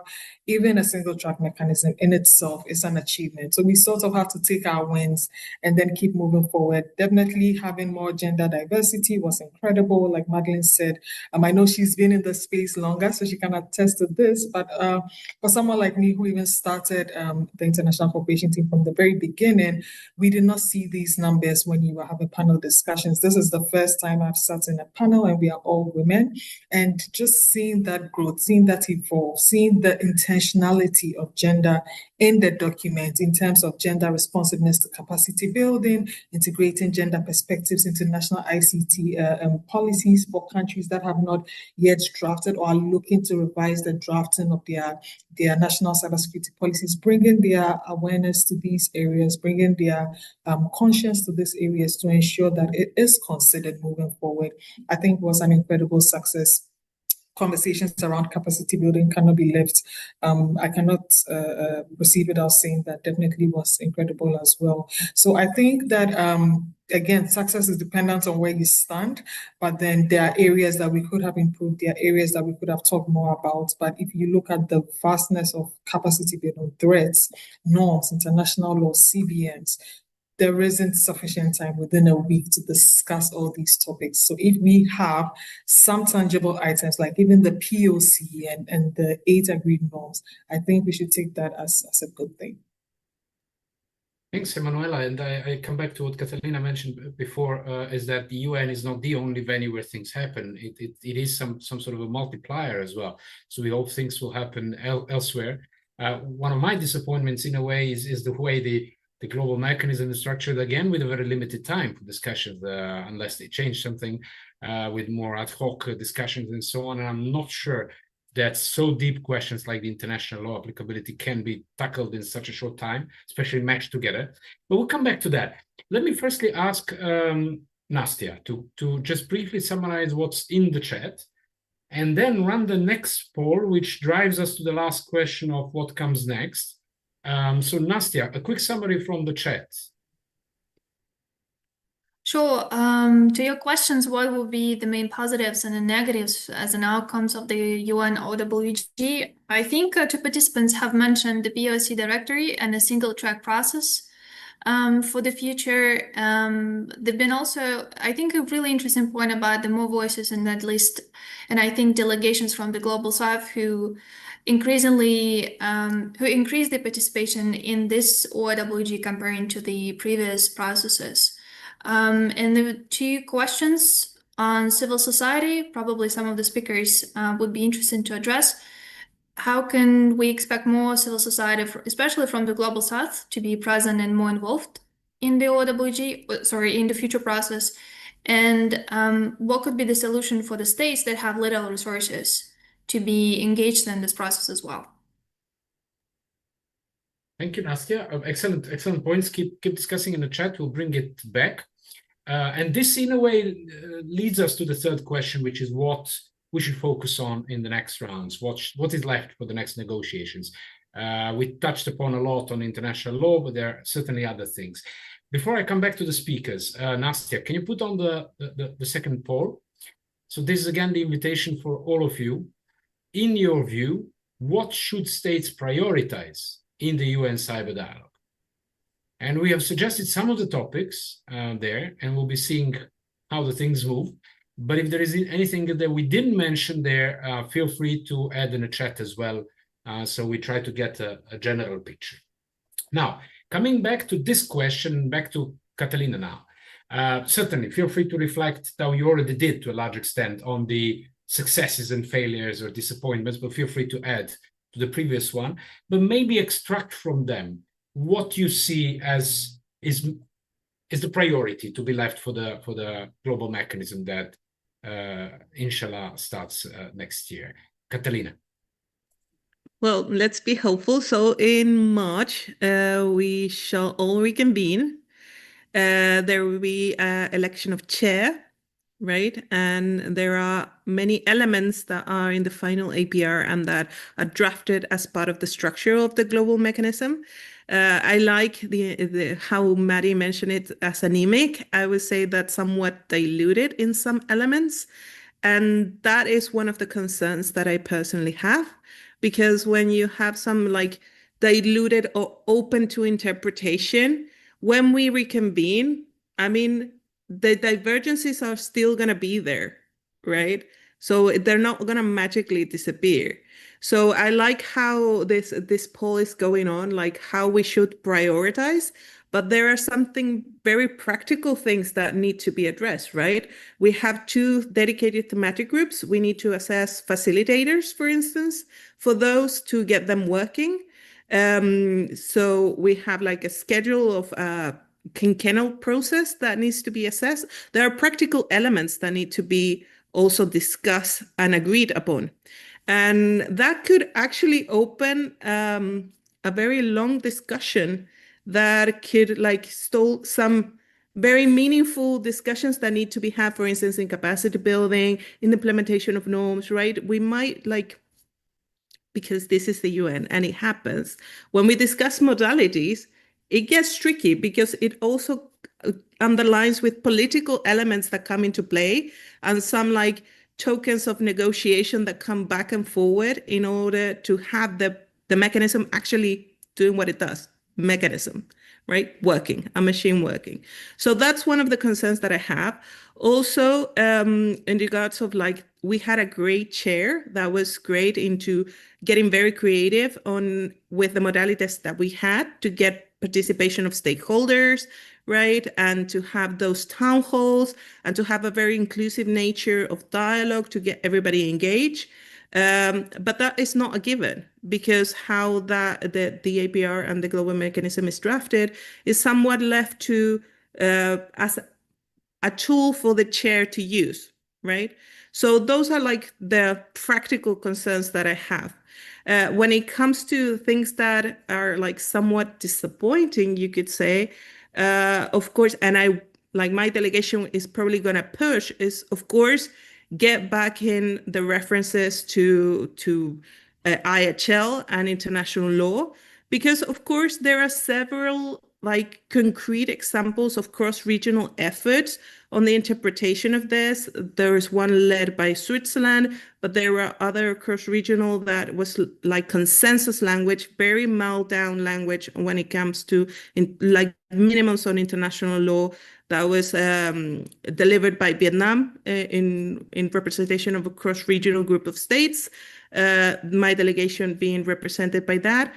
even a single track mechanism in itself is an achievement. So we sort of have to take our wins and then keep moving forward. Definitely having more gender diversity was incredible. Like Madeline said, I know she's been in the space longer, so she can attest to this. But for someone like me who even started the International Cooperation Team from the very beginning, we did not see these numbers when you were having panel discussions. This is the first time I've sat in a panel and we are all women. And just seeing that growth, seeing that evolve, seeing the intentionality of gender in the document in terms of gender responsiveness to capacity building, integrating gender perspectives into national ICT policies for countries that have not yet drafted or are looking to revise the drafting of their national cybersecurity policies, bringing their awareness to these areas, bringing their conscience to these areas to ensure that it is considered moving forward, I think was an incredible success. Conversations around capacity building cannot be left. I cannot proceed without saying that definitely was incredible as well. So I think that, again, success is dependent on where you stand, but then there are areas that we could have improved, there are areas that we could have talked more about. But if you look at the vastness of capacity building threats, norms, international law, CBNs, there isn't sufficient time within a week to discuss all these topics. So if we have some tangible items, like even the POC and the 8 agreed norms, I think we should take that as a good thing. Thanks, Emanuela. And I come back to what Catalina mentioned before, is that the UN is not the only venue where things happen. It is some sort of a multiplier as well. So we hope things will happen elsewhere. One of my disappointments in a way is the way the global mechanism is structured, again, with a very limited time for discussions, unless they change something with more ad hoc discussions and so on. And I'm not sure that so deep questions like the international law applicability can be tackled in such a short time, especially matched together. But we'll come back to that. Let me firstly ask Nastia to just briefly summarize what's in the chat, and then run the next poll, which drives us to the last question of what comes next. So Nastia, a quick summary from the chat. Sure. To your questions, what will be the main positives and the negatives as an outcomes of the UN OEWG? I think two participants have mentioned the POC directory and a single track process. For the future, there've been also, I think, a really interesting point about the more voices in that list, and I think delegations from the global south who increasingly who increased their participation in this OEWG comparing to the previous processes. And the 2 questions on civil society, probably some of the speakers would be interested to address. How can we expect more civil society, especially from the global south, to be present and more involved in the OEWG, in the future process? And what could be the solution for the states that have little resources to be engaged in this process as well? Thank you, Nastia. Excellent points. Keep discussing in the chat. We'll bring it back. And this, in a way, leads us to the third question, which is what we should focus on in the next rounds. What is left for the next negotiations? We touched upon a lot on international law, but there are certainly other things. Before I come back to the speakers, Nastia, can you put on the second poll? So this is again the invitation for all of you. In your view, what should states prioritize in the UN Cyber Dialogue? And we have suggested some of the topics there, and we'll be seeing how the things move. But if there is anything that we didn't mention there, feel free to add in the chat as well. So we try to get a general picture. Now, coming back to this question, back to Catalina now. Certainly, feel free to reflect, how you already did to a large extent, on the successes and failures or disappointments, but feel free to add to the previous one. But maybe extract from them what you see as is the priority to be left for the global mechanism that inshallah starts next year. Catalina. Well, let's be hopeful. So in March, we shall all reconvene. There will be an election of chair, right? And there are many elements that are in the final APR and that are drafted as part of the structure of the global mechanism. I like how Maddie mentioned it as anemic. I would say that somewhat diluted in some elements. And that is one of the concerns that I personally have, because when you have some like diluted or open to interpretation, when we reconvene, I mean, the divergences are still going to be there, right? So they're not going to magically disappear. So I like how this poll is going on, like how we should prioritize, but there are something very practical things that need to be addressed, right? We have 2 dedicated thematic groups. We need to assess facilitators, for instance, for those to get them working. So we have like a schedule of quinquennial process that needs to be assessed. There are practical elements that need to be also discussed and agreed upon. And that could actually open a very long discussion that could like stall some very meaningful discussions that need to be had, for instance, in capacity building, in the implementation of norms, right? We might like, because this is the UN and it happens, when we discuss modalities, it gets tricky because it also underlines with political elements that come into play and some like tokens of negotiation that come back and forward in order to have the mechanism actually doing what it does, mechanism, right? Working, a machine working. So that's one of the concerns that I have. Also, in regards of like, we had a great chair that was great into getting very creative on with the modalities that we had to get participation of stakeholders, right? And to have those town halls and to have a very inclusive nature of dialogue to get everybody engaged. But that is not a given because how that the APR and the global mechanism is drafted is somewhat left to as a tool for the chair to use, right? So those are like the practical concerns that I have. When it comes to things that are like somewhat disappointing, you could say, of course, and I like my delegation is probably going to push is, of course, get back in the references to IHL and international law, because of course there are several like concrete examples of cross-regional efforts on the interpretation of this. There is one led by Switzerland, but there are other cross-regional that was like consensus language, very mild down language when it comes to like minimums on international law that was delivered by Vietnam in representation of a cross-regional group of states, my delegation being represented by that.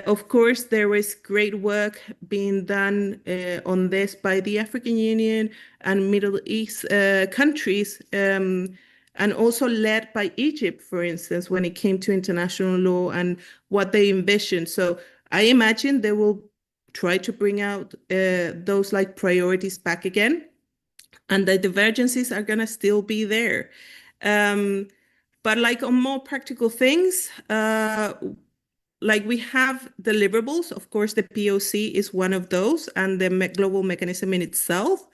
Of course, there is great work being done on this by the African Union and Middle East countries, and also led by Egypt, for instance, when it came to international law and what they envisioned. So I imagine they will try to bring out those like priorities back again, and the divergences are going to still be there. But like on more practical things, like we have deliverables. Of course, the POC is one of those and the global mechanism in itself.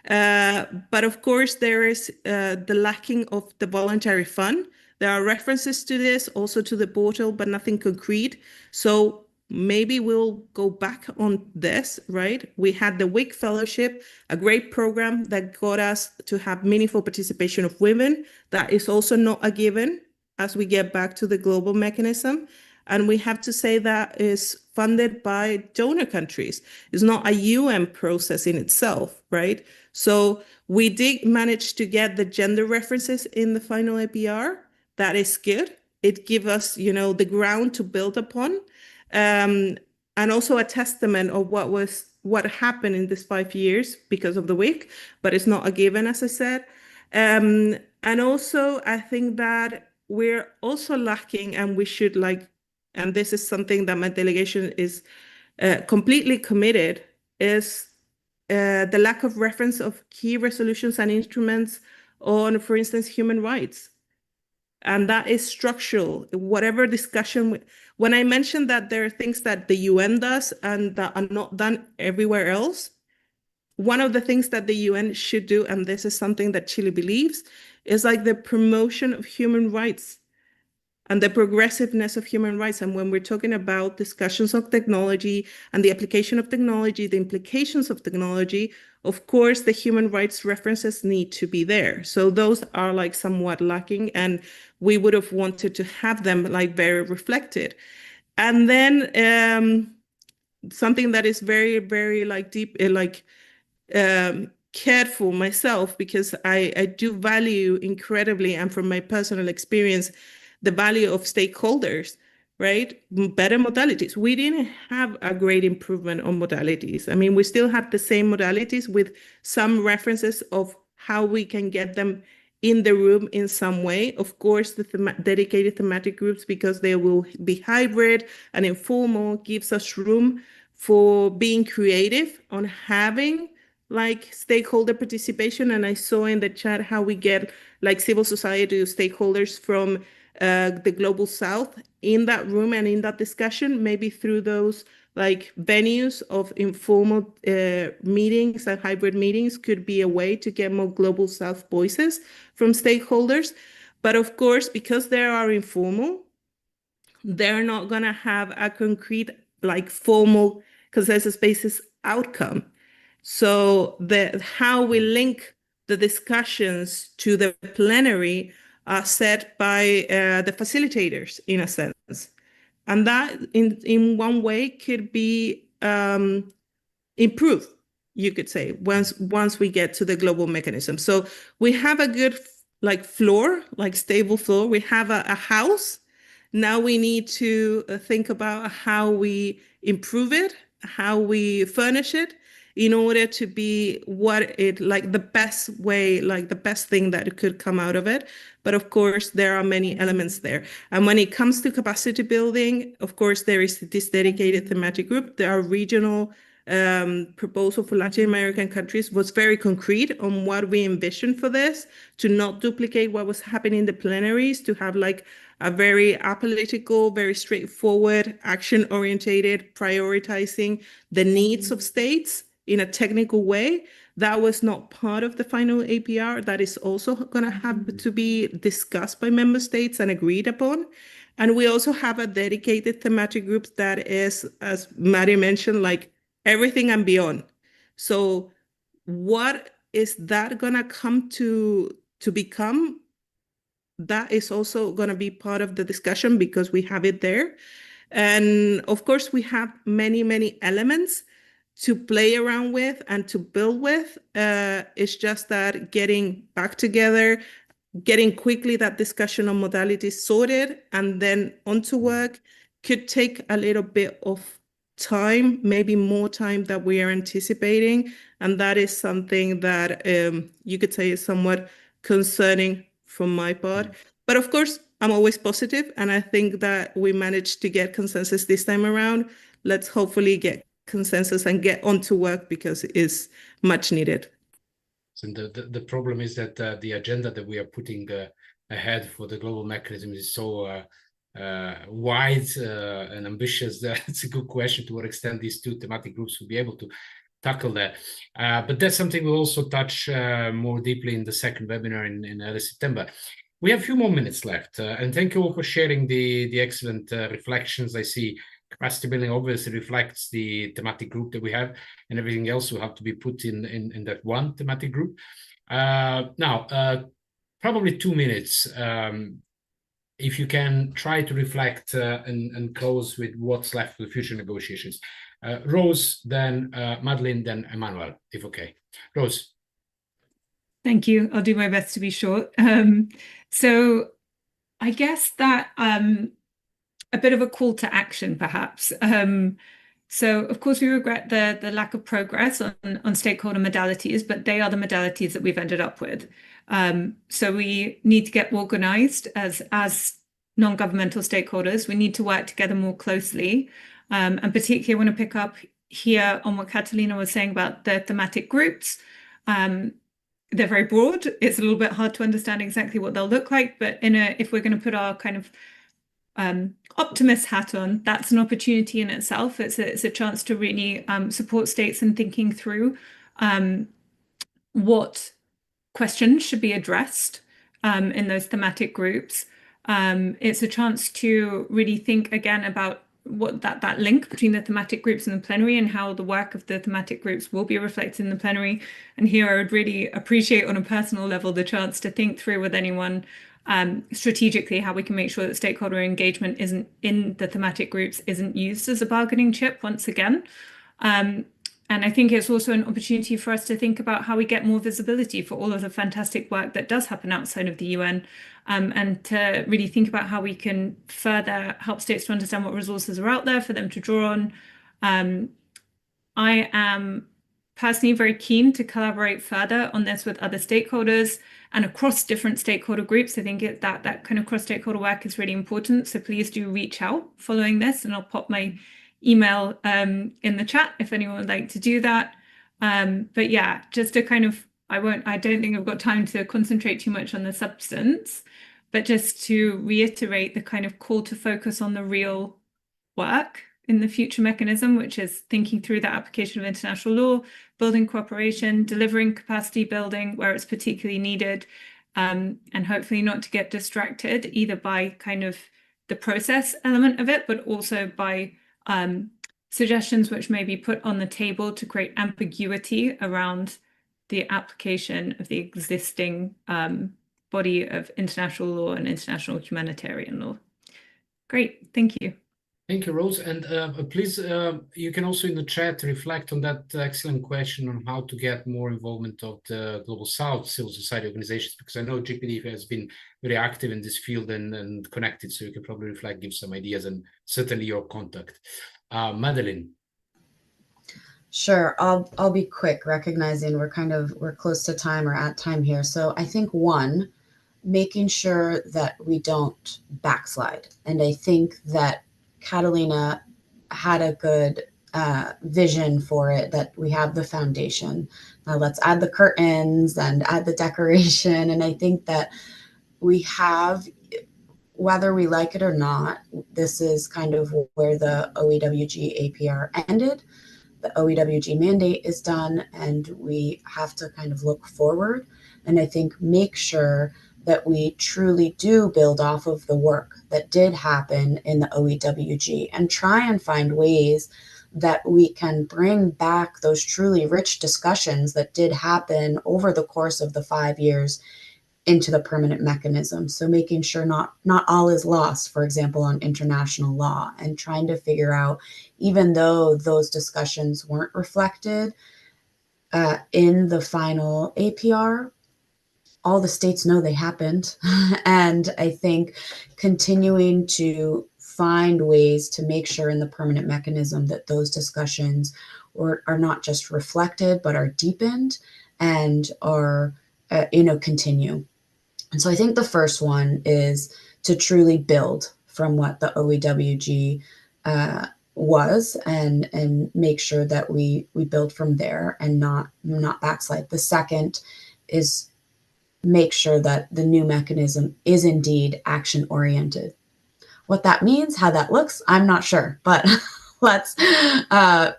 But of course, there is the lacking of the voluntary fund. There are references to this, also to the portal, but nothing concrete. So maybe we'll go back on this, right? We had the WIC Fellowship, a great program that got us to have meaningful participation of women. That is also not a given as we get back to the global mechanism. And we have to say that is funded by donor countries. It's not a UN process in itself, right? So we did manage to get the gender references in the final APR. That is good. It gives us, the ground to build upon, and also a testament of what happened in these 5 years because of the WIC, but it's not a given, as I said. And also, I think that we're also lacking, and we should and this is something that my delegation is completely committed, is the lack of reference of key resolutions and instruments on, for instance, human rights. And that is structural. Whatever discussion, when I mentioned that there are things that the UN does and that are not done everywhere else, one of the things that the UN should do, and this is something that Chile believes, is like the promotion of human rights. and the progressiveness of human rights. And when we're talking about discussions of technology and the application of technology, the implications of technology, of course, the human rights references need to be there. So those are like somewhat lacking, and we would have wanted to have them like very reflected. And then something that is very, very like deep, careful myself, because I do value incredibly, and from my personal experience, the value of stakeholders, right? Better modalities. We didn't have a great improvement on modalities. I mean, we still have the same modalities with some references of how we can get them in the room in some way. Of course, the dedicated thematic groups, because they will be hybrid and informal, gives us room for being creative on having like stakeholder participation. And I saw in the chat how we get like civil society stakeholders from the global south in that room and in that discussion, maybe through those like venues of informal meetings and hybrid meetings could be a way to get more global south voices from stakeholders. But of course, because they are informal, they're not going to have a concrete like formal consensus basis outcome. So how we link the discussions to the plenary are set by the facilitators in a sense. And that in one way could be improved, you could say, once we get to the global mechanism. So we have a good like floor, like stable floor. We have a house. Now we need to think about how we improve it, how we furnish it, in order to be what it like the best way, like the best thing that could come out of it. But of course, there are many elements there. And when it comes to capacity building, of course, there is this dedicated thematic group. There are regional proposal for Latin American countries was very concrete on what we envisioned for this, to not duplicate what was happening in the plenaries, to have like a very apolitical, very straightforward, action-orientated, prioritizing the needs of states in a technical way. That was not part of the final APR. That is also going to have to be discussed by member states and agreed upon. And we also have a dedicated thematic group that is, as Mari mentioned, like everything and beyond. So what is that going to come to become? That is also going to be part of the discussion because we have it there. And of course, we have many, many elements to play around with and to build with. It's just that getting back together, getting quickly that discussion on modalities sorted and then onto work could take a little bit of time, maybe more time than we are anticipating. And that is something that you could say is somewhat concerning from my part. But of course, I'm always positive, and I think that we managed to get consensus this time around. Let's hopefully get consensus and get on to work because it is much needed. And the problem is that the agenda that we are putting ahead for the global mechanism is so wide and ambitious that it's a good question to what extent these two thematic groups will be able to tackle that. But that's something we'll also touch more deeply in the second webinar in early September. We have a few more minutes left, and thank you all for sharing the excellent reflections. I see capacity building obviously reflects the thematic group that we have, and everything else will have to be put in that one thematic group. Now, probably 2 minutes. If you can try to reflect and close with what's left for the future negotiations. Rose, then Madeline, then Emmanuel, if okay. Rose. Thank you. I'll do my best to be short. So I guess that a bit of a call to action, perhaps. So, of course, we regret the lack of progress on stakeholder modalities, but they are the modalities that we've ended up with. So we need to get organized as non-governmental stakeholders. We need to work together more closely. And particularly, I want to pick up here on what Catalina was saying about the thematic groups. They're very broad. It's a little bit hard to understand exactly what they'll look like, but if we're going to put our kind of optimist hat on, that's an opportunity in itself. It's a chance to really support states in thinking through what questions should be addressed in those thematic groups. It's a chance to really think again about what that link between the thematic groups and the plenary, and how the work of the thematic groups will be reflected in the plenary. And here I would really appreciate on a personal level the chance to think through with anyone strategically how we can make sure that stakeholder engagement isn't in the thematic groups isn't used as a bargaining chip once again. And I think it's also an opportunity for us to think about how we get more visibility for all of the fantastic work that does happen outside of the UN, and to really think about how we can further help states to understand what resources are out there for them to draw on. I am personally very keen to collaborate further on this with other stakeholders and across different stakeholder groups. I think that kind of cross-stakeholder work is really important. So please do reach out following this, and I'll pop my email in the chat if anyone would like to do that. But yeah, just to kind of, I don't think I've got time to concentrate too much on the substance, but just to reiterate the kind of call to focus on the real work in the future mechanism, which is thinking through the application of international law, building cooperation, delivering capacity building where it's particularly needed, and hopefully not to get distracted either by kind of the process element of it, but also by suggestions which may be put on the table to create ambiguity around the application of the existing body of international law and international humanitarian law. Great, thank you. Thank you, Rose. And please, you can also in the chat reflect on that excellent question on how to get more involvement of the Global South civil society organizations, because I know GPD has been very active in this field and connected, so you can probably reflect, give some ideas, and certainly your contact. Madeline. Sure, I'll be quick, recognizing we're close to time or at time here. So I think one, making sure that we don't backslide. And I think that Catalina had a good vision for it, that we have the foundation. Now let's add the curtains and add the decoration. And I think that we have, whether we like it or not, this is kind of where the OEWG APR ended. The OEWG mandate is done, and we have to kind of look forward. And I think make sure that we truly do build off of the work that did happen in the OEWG and try and find ways that we can bring back those truly rich discussions that did happen over the course of the 5 years into the permanent mechanism. So making sure not all is lost, for example, on international law, and trying to figure out, even though those discussions weren't reflected in the final APR, all the states know they happened. And I think continuing to find ways to make sure in the permanent mechanism that those discussions are not just reflected, but are deepened and are, continue. And so I think the first one is to truly build from what the OEWG was, and make sure that we build from there and not backslide. The second is make sure that the new mechanism is indeed action-oriented. What that means, how that looks, I'm not sure, but let's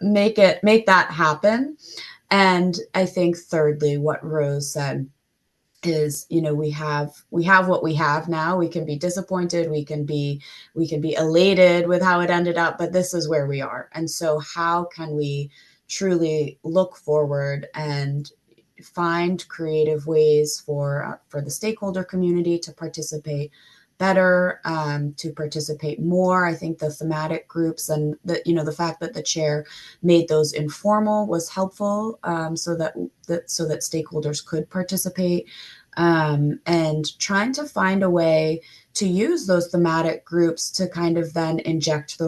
make that happen. And I think thirdly, what Rose said is, we have what we have now. We can be disappointed, we can be elated with how it ended up, but this is where we are. And so how can we truly look forward and find creative ways for the stakeholder community to participate better, to participate more. I think the thematic groups and the fact that the chair made those informal was helpful, so that stakeholders could participate, and trying to find a way to use those thematic groups to kind of then inject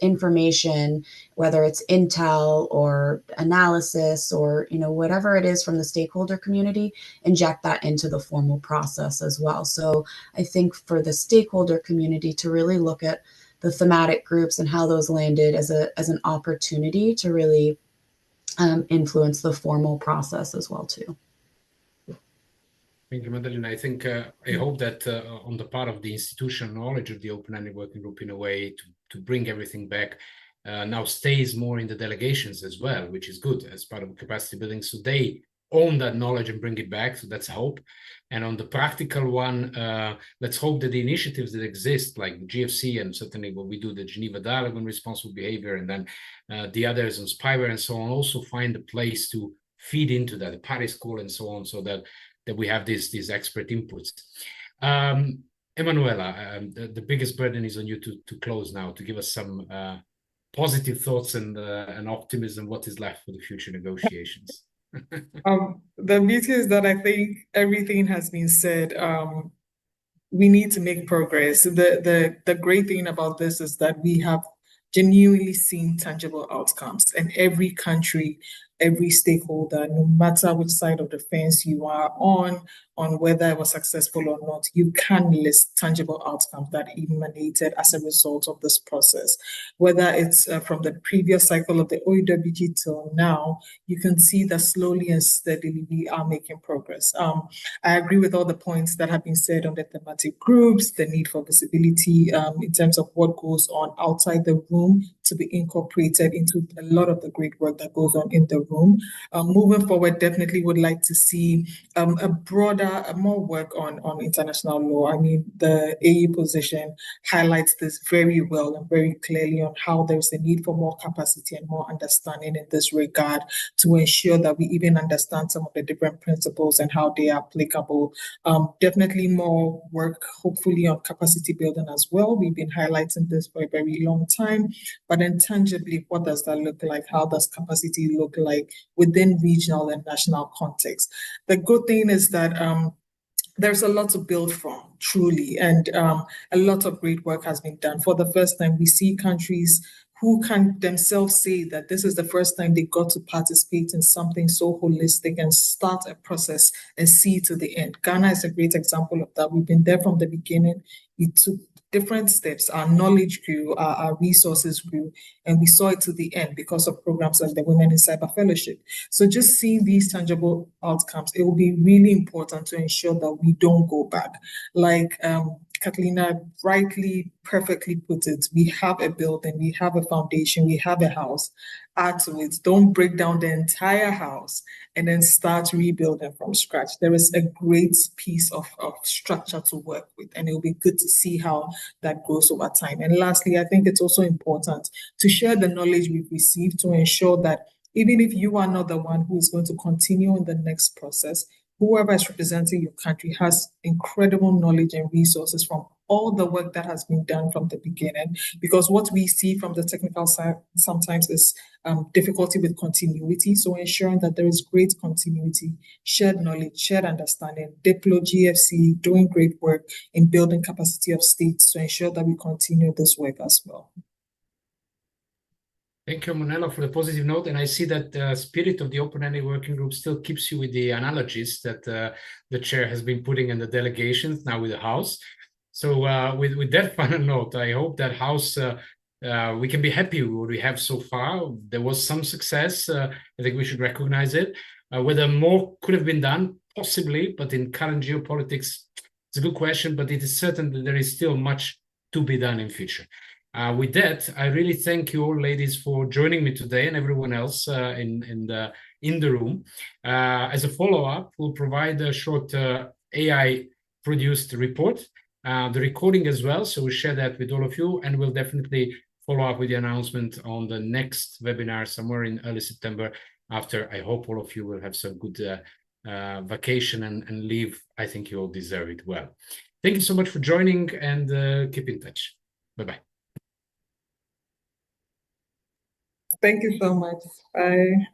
information, whether it's intel or analysis or whatever it is from the stakeholder community, inject that into the formal process as well. So I think for the stakeholder community to really look at the thematic groups and how those landed as an opportunity to really influence the formal process as well too. Thank you, Madeline. I think I hope that on the part of the institutional knowledge of the open-ended working group, in a way to bring everything back, now stays more in the delegations as well, which is good as part of capacity building. So they own that knowledge and bring it back. So that's hope. And on the practical one, let's hope that the initiatives that exist, like the GFC and certainly what we do, the Geneva Dialogue on Responsible Behavior, and then the others on spyware and so on, also find a place to feed into that, the Paris Call and so on, so that we have these expert inputs. Emanuela, the biggest burden is on you to close now, to give us some positive thoughts and optimism, what is left for the future negotiations. The beauty is that I think everything has been said. We need to make progress. The great thing about this is that we have genuinely seen tangible outcomes, and every country, every stakeholder, no matter which side of the fence you are on whether it was successful or not, you can list tangible outcomes that emanated as a result of this process. Whether it's from the previous cycle of the OEWG till now, you can see that slowly and steadily we are making progress. I agree with all the points that have been said on the thematic groups, the need for visibility in terms of what goes on outside the room to be incorporated into a lot of the great work that goes on in the room. Moving forward, definitely would like to see more work on international law. I mean, the AU position highlights this very well and very clearly on how there's a need for more capacity and more understanding in this regard to ensure that we even understand some of the different principles and how they are applicable. Definitely more work, hopefully, on capacity building as well. We've been highlighting this for a very long time, but then tangibly, what does that look like? How does capacity look like within regional and national context? The good thing is that there's a lot to build from, truly, and a lot of great work has been done. For the first time, we see countries who can themselves say that this is the first time they got to participate in something so holistic and start a process and see to the end. Ghana is a great example of that. We've been there from the beginning. We took different steps. Our knowledge grew, our resources grew, and we saw it to the end because of programs like the Women in Cyber Fellowship. So just seeing these tangible outcomes, it will be really important to ensure that we don't go back. Like Catalina rightly, perfectly put it, we have a building, we have a foundation, we have a house. Add to it, don't break down the entire house and then start rebuilding from scratch. There is a great piece of structure to work with, and it'll be good to see how that grows over time. And lastly, I think it's also important to share the knowledge we've received to ensure that even if you are not the one who is going to continue in the next process, whoever is representing your country has incredible knowledge and resources from all the work that has been done from the beginning. Because what we see from the technical side sometimes is difficulty with continuity. So ensuring that there is great continuity, shared knowledge, shared understanding. Diplo, GFC, doing great work in building capacity of states to ensure that we continue this work as well. Thank you, Manela, for the positive note. And I see that the spirit of the open-ended working group still keeps you with the analogies that the chair has been putting in the delegations, now with the House. So with that final note, I hope that House, we can be happy with what we have so far. There was some success. I think we should recognize it. Whether more could have been done, possibly, but in current geopolitics, it's a good question, but it is certain that there is still much to be done in future. With that, I really thank you all, ladies, for joining me today, and everyone else in the room. As a follow-up, we'll provide a short AI-produced report, the recording as well, so we'll share that with all of you, and we'll definitely follow up with the announcement on the next webinar somewhere in early September, after I hope all of you will have some good vacation and leave. I think you all deserve it well. Thank you so much for joining, and keep in touch. Bye-bye. Thank you so much. Bye.